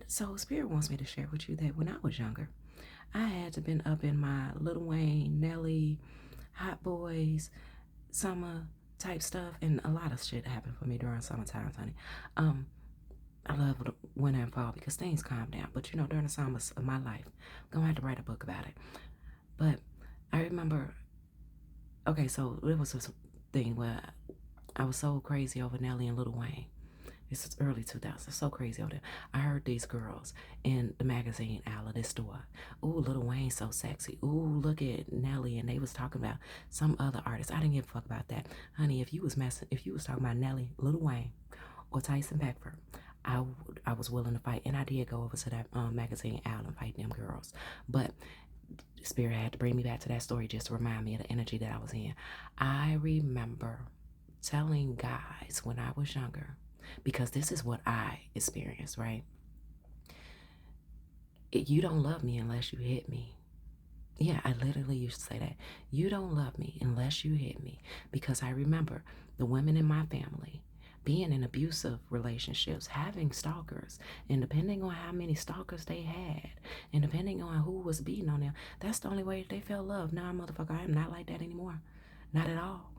So Spirit wants me to share with you that when I was younger, I had to been up in my Lil Wayne, Nelly, Hot Boys, summer type stuff, and a lot of shit happened for me during summertime, honey. I love winter and fall because things calm down. But you know, during the summers of my life, I'm gonna have to write a book about it. But I remember, okay, so it was this thing where I was so crazy over Nelly and Lil Wayne. This is early 2000s, so crazy over there. I heard these girls in the magazine aisle of this store. Ooh, Lil Wayne so sexy. Ooh, look at Nelly, and they was talking about some other artist. I didn't give a fuck about that, honey. If you was talking about Nelly, Lil Wayne, or Tyson Beckford, I was willing to fight, and I did go over to that magazine aisle and fight them girls. But Spirit had to bring me back to that story just to remind me of the energy that I was in. I remember telling guys when I was younger, because this is what I experienced, right? You don't love me unless you hit me. Yeah, I literally used to say that. You don't love me unless you hit me. Because I remember the women in my family being in abusive relationships, having stalkers, and depending on how many stalkers they had, and depending on who was beating on them, that's the only way they felt love. Nah, motherfucker, I am not like that anymore. Not at all.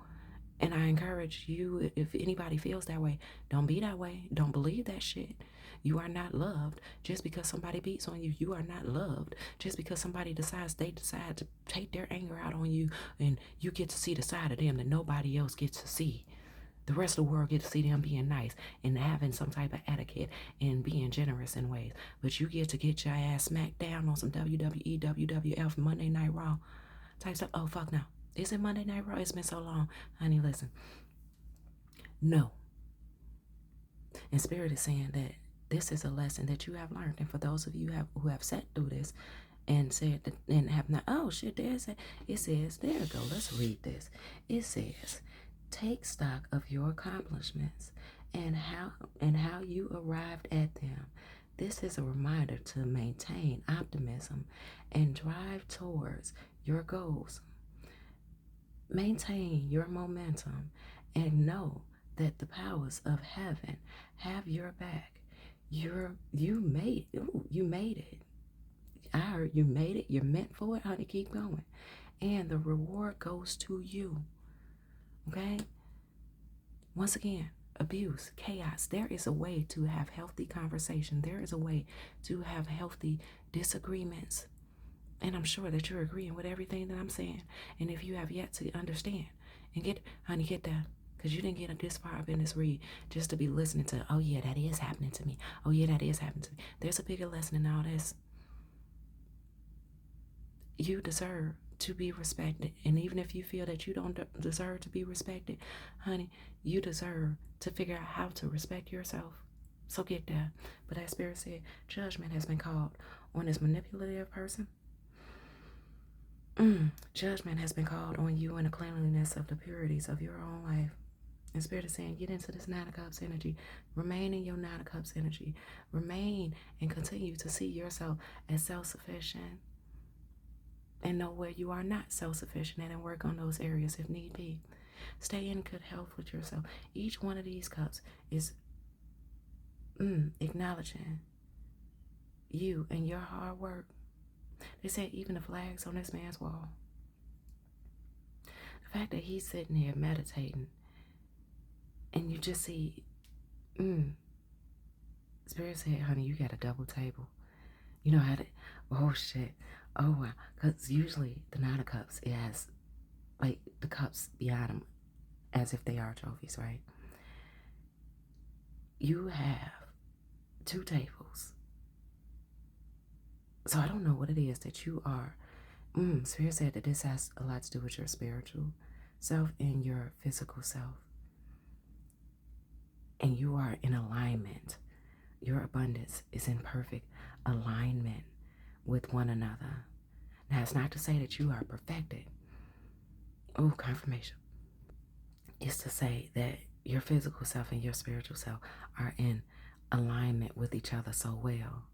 And I encourage you, if anybody feels that way, don't be that way. Don't believe that shit. You are not loved just because somebody beats on you. You are not loved just because somebody decide to take their anger out on you, and you get to see the side of them that nobody else gets to see. The rest of the world gets to see them being nice and having some type of etiquette and being generous in ways. But you get to get your ass smacked down on some WWE, WWF, Monday Night Raw type stuff. Oh, fuck no. Is it Monday Night Raw? It's been so long. Honey, listen. No. And Spirit is saying that this is a lesson that you have learned. And for those of you who have sat through this and said that, and have not, oh shit, it says, there we go, let's read this. It says, take stock of your accomplishments and how you arrived at them. This is a reminder to maintain optimism and drive towards your goals. Maintain your momentum and know that the powers of heaven have your back. You made it. I heard you made it. You're meant for it, honey. Keep going. And the reward goes to you. Okay? Once again, abuse, chaos. There is a way to have healthy conversation. There is a way to have healthy disagreements. And I'm sure that you're agreeing with everything that I'm saying. And if you have yet to understand and get that, because you didn't get this far up in this read just to be listening to, oh yeah, that is happening to me. Oh yeah, that is happening to me. There's a bigger lesson in all this. You deserve to be respected. And even if you feel that you don't deserve to be respected, honey, you deserve to figure out how to respect yourself. So get that. But as Spirit said, judgment has been called on this manipulative person. Judgment has been called on you in the cleanliness of the purities of your own life. And Spirit is saying, get into this Nine of Cups energy. Remain in your Nine of Cups energy. Remain and continue to see yourself as self-sufficient. And know where you are not self-sufficient and work on those areas if need be. Stay in good health with yourself. Each one of these cups is acknowledging you and your hard work. They said even the flags on this man's wall. The fact that he's sitting here meditating and you just see Spirit said, honey, you got a double table. You know how to, oh shit. Oh wow. Because usually the Nine of Cups, it has like the cups behind them as if they are trophies, right? You have two tables. So I don't know what it is that you are. Spirit said that this has a lot to do with your spiritual self and your physical self. And you are in alignment. Your abundance is in perfect alignment with one another. Now, it's not to say that you are perfected. Oh, confirmation. It's to say that your physical self and your spiritual self are in alignment with each other so well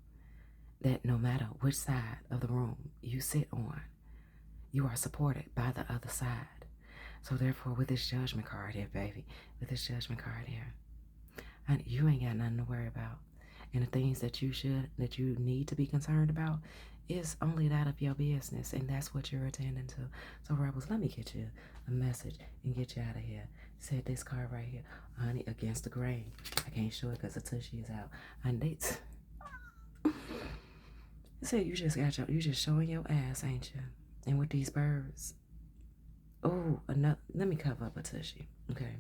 that no matter which side of the room you sit on, you are supported by the other side. So therefore, with this judgment card here, baby, with this judgment card here, honey, you ain't got nothing to worry about. And the things that you need to be concerned about is only that of your business, and that's what you're attending to. So rebels, let me get you a message and get you out of here. Said this card right here, honey, against the grain. I can't show it because the tushy is out. And they said you just showing your ass, ain't you? And with these birds, oh, another. Let me cover up a tushy, okay?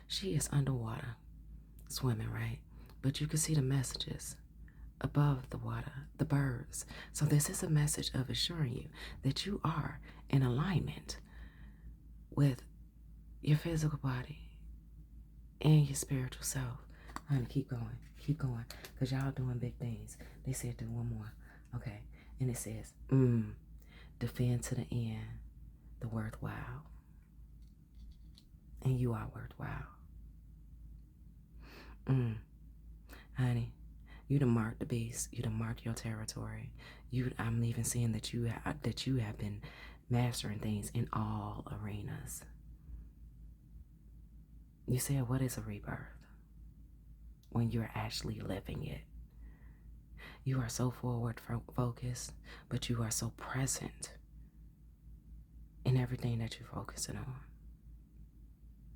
She is underwater, swimming, right? But you can see the messages above the water, the birds. So this is a message of assuring you that you are in alignment with your physical body and your spiritual self. Honey, keep going, because y'all doing big things. They said do one more. Okay, and it says, defend to the end the worthwhile. And you are worthwhile. Honey, you done marked the beast. You done marked your territory. I'm even seeing that you have been mastering things in all arenas. You said, what is a rebirth? When you're actually living it. You are so forward focused, but you are so present in everything that you're focusing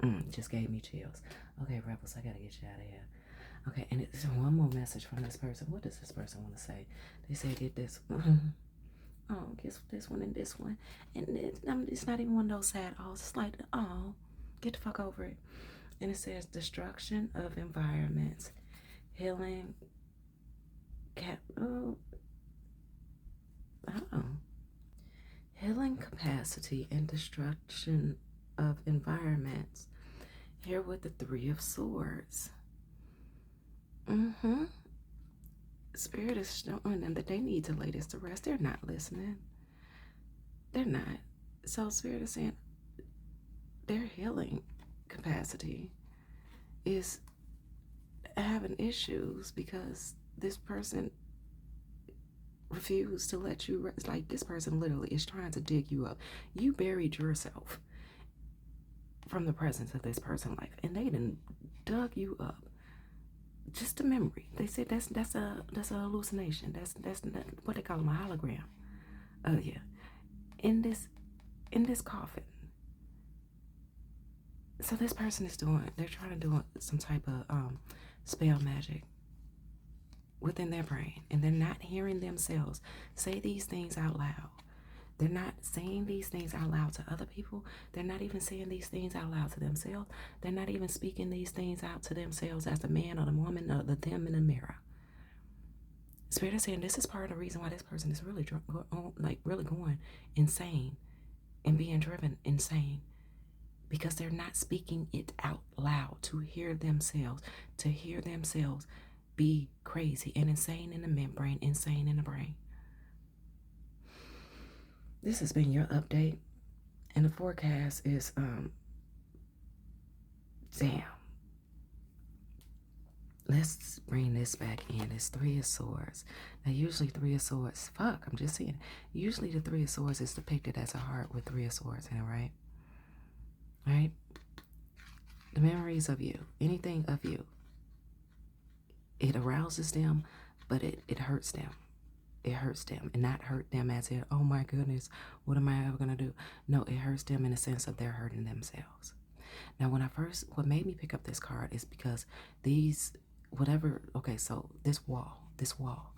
on. Just gave me chills. Okay, rebels, I gotta get you out of here. Okay, and it's one more message from this person. What does this person want to say? They say get this. Oh, guess this one and this one. And it's not even one of those sad alls. It's like, oh, get the fuck over it. And it says destruction of environments, healing, healing capacity and destruction of environments. Here with the Three of Swords. Spirit is showing them that they need to lay this to rest. They're not listening. They're not. So Spirit is saying their healing capacity is having issues because this person refused to let you rest. Like, this person literally is trying to dig you up. You buried yourself from the presence of this person's life, and they done dug you up. Just a memory. They said that's a hallucination. That's what they call them, a hologram. Oh yeah. In this coffin. So this person is they're trying to do some type of spell magic within their brain, and they're not hearing themselves say these things out loud. They're not saying these things out loud to other people. They're not even saying these things out loud to themselves. They're not even speaking these things out to themselves as the man or the woman or the them in the mirror. Spirit is saying this is part of the reason why this person is really really going insane and being driven insane, because they're not speaking it out loud to hear themselves be crazy and insane in the membrane, insane in the brain. This has been your update, and the forecast is damn. Let's bring this back in. It's Three of Swords. Now, usually Three of Swords, I'm just saying. Usually the Three of Swords is depicted as a heart with Three of Swords in it, right? Right? The memories of you, anything of you, it arouses them, but it hurts them. It hurts them, and not hurt them as in, oh my goodness, what am I ever going to do? No, it hurts them in the sense of they're hurting themselves. Now, what made me pick up this card is because these whatever. Okay, so this wall.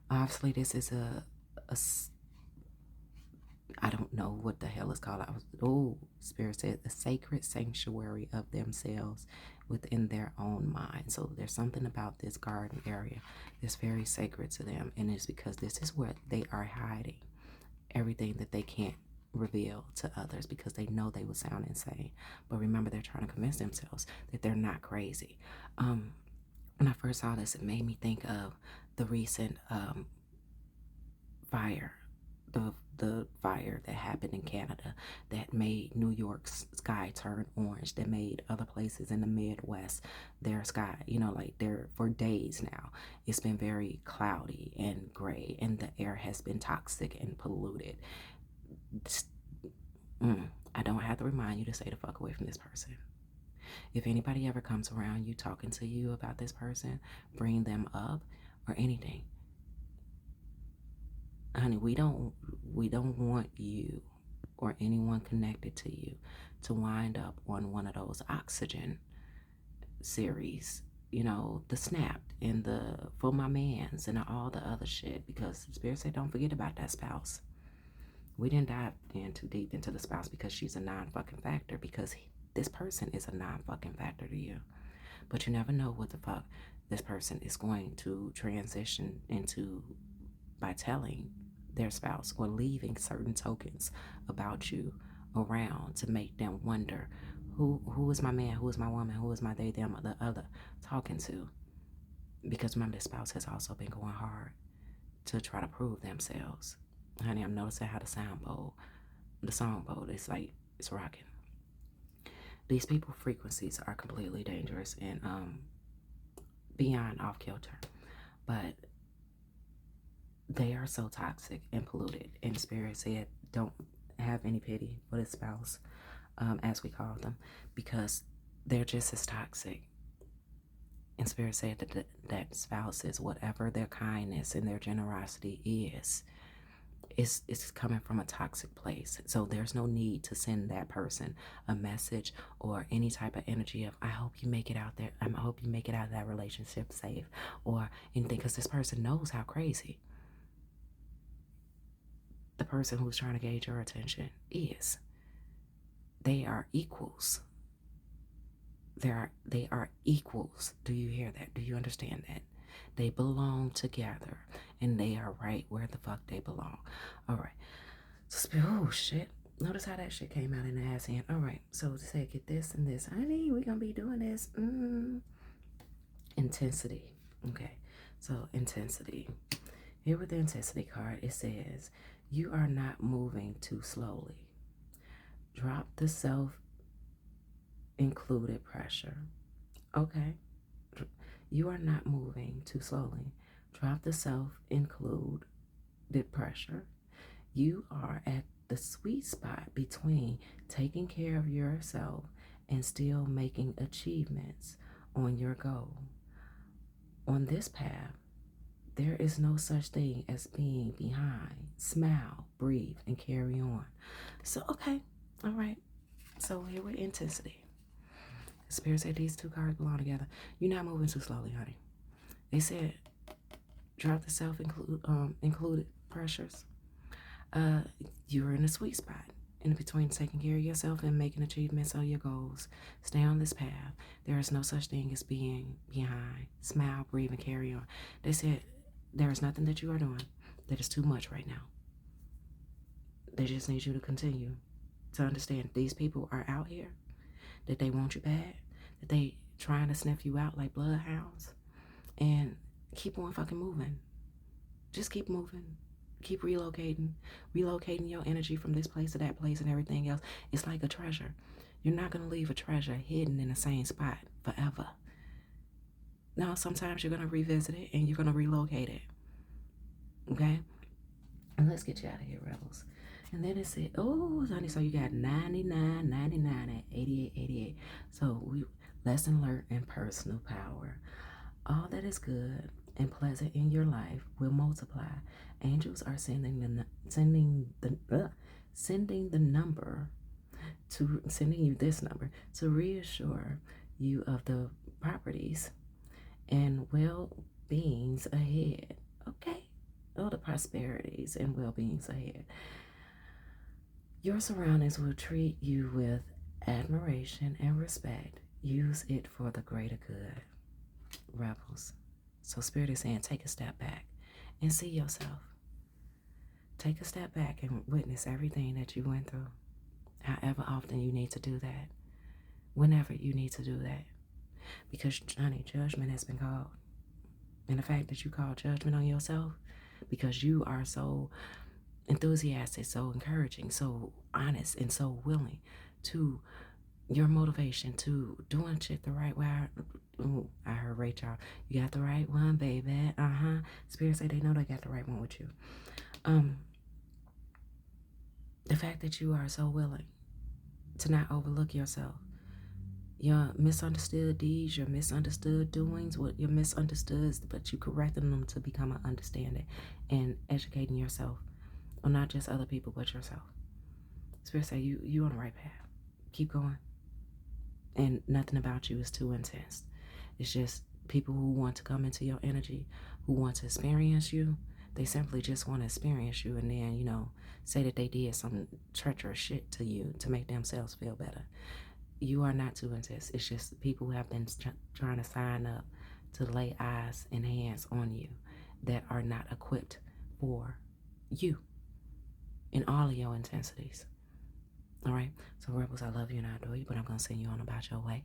Obviously, this is I don't know what the hell it's called. Spirit said the sacred sanctuary of themselves within their own mind. So there's something about this garden area that's very sacred to them, and it's because this is where they are hiding everything that they can't reveal to others because they know they will sound insane. But remember, they're trying to convince themselves that they're not crazy. When I first saw this, it made me think of the recent fire, the fire that happened in Canada that made New York's sky turn orange, that made other places in the Midwest their sky, like they're for days now. It's been very cloudy and gray, and the air has been toxic and polluted. I don't have to remind you to stay the fuck away from this person. If anybody ever comes around you talking to you about this person, bring them up or anything, honey, we don't want you or anyone connected to you to wind up on one of those Oxygen series, the Snapped and the For My Mans and all the other shit, because Spirit said don't forget about that spouse. We didn't dive in too deep into the spouse because she's a non-fucking factor, because this person is a non-fucking factor to you. But you never know what the fuck this person is going to transition into by telling their spouse or leaving certain tokens about you around to make them wonder who is my man, who is my woman, who is my they, them, or the other talking to. Because remember, the spouse has also been going hard to try to prove themselves. Honey, I'm noticing how the song bowl, it's like it's rocking. These people frequencies are completely dangerous and beyond off kilter, but they are so toxic and polluted. And Spirit said, don't have any pity for the spouse, as we call them, because they're just as toxic. And Spirit said that spouses, whatever their kindness and their generosity is coming from a toxic place. So there's no need to send that person a message or any type of energy of, I hope you make it out there. I hope you make it out of that relationship safe or anything, because this person knows how crazy the person who's trying to gauge your attention is. They are equals. They are equals. Do you hear that? Do you understand that? They belong together and they are right where the fuck they belong. All right. So, oh shit. Notice how that shit came out in the ass hand. All right. So to say, get this and this. Honey, we gonna be doing this. Intensity. Okay. So intensity. Here with the intensity card, it says, you are not moving too slowly. Drop the self-included pressure. Okay. You are not moving too slowly. Drop the self-included pressure. You are at the sweet spot between taking care of yourself and still making achievements on your goal. On this path, there is no such thing as being behind. Smile, breathe, and carry on. So, okay, all right. So here with intensity. Spirit said these two cards belong together. You're not moving too slowly, honey. They said drop the self-included pressures. You're in a sweet spot in between taking care of yourself and making achievements of your goals. Stay on this path. There is no such thing as being behind. Smile, breathe, and carry on. They said there is nothing that you are doing that is too much right now. They just need you to continue to understand these people are out here, that they want you bad, that they trying to sniff you out like bloodhounds, and keep on fucking moving. Just keep moving. Keep relocating your energy from this place to that place and everything else. It's like a treasure. You're not going to leave a treasure hidden in the same spot forever. No, sometimes you're going to revisit it and you're going to relocate it. Okay? And let's get you out of here, rebels. And then it said, oh, honey, so you got 99, 99, and 88, 88. So lesson learned in personal power. All that is good and pleasant in your life will multiply. Angels are sending you this number to reassure you of the properties and well-beings ahead. Okay? All the prosperities and well-beings ahead. Your surroundings will treat you with admiration and respect. Use it for the greater good, rebels. So Spirit is saying, take a step back and see yourself. Take a step back and witness everything that you went through. However often you need to do that. Whenever you need to do that. Because, honey, judgment has been called. And the fact that you call judgment on yourself because you are so enthusiastic, so encouraging, so honest, and so willing to your motivation to doing shit the right way. Ooh, I heard Rachel. You got the right one, baby. Spirit say they know they got the right one with you. The fact that you are so willing to not overlook yourself, your misunderstood deeds, your misunderstood doings, what your misunderstoods, but you correcting them to become an understanding and educating yourself, or not just other people, but yourself. Spirit say you on the right path. Keep going. And nothing about you is too intense. It's just people who want to come into your energy, who want to experience you. They simply just want to experience you and then, say that they did some treacherous shit to you to make themselves feel better. You are not too intense. It's just people who have been trying to sign up to lay eyes and hands on you that are not equipped for you in all of your intensities. All right? So, rebels, I love you and I adore you, but I'm going to send you on about your way.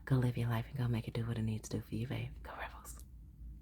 Go live your life and go make it do what it needs to do for you, babe. Go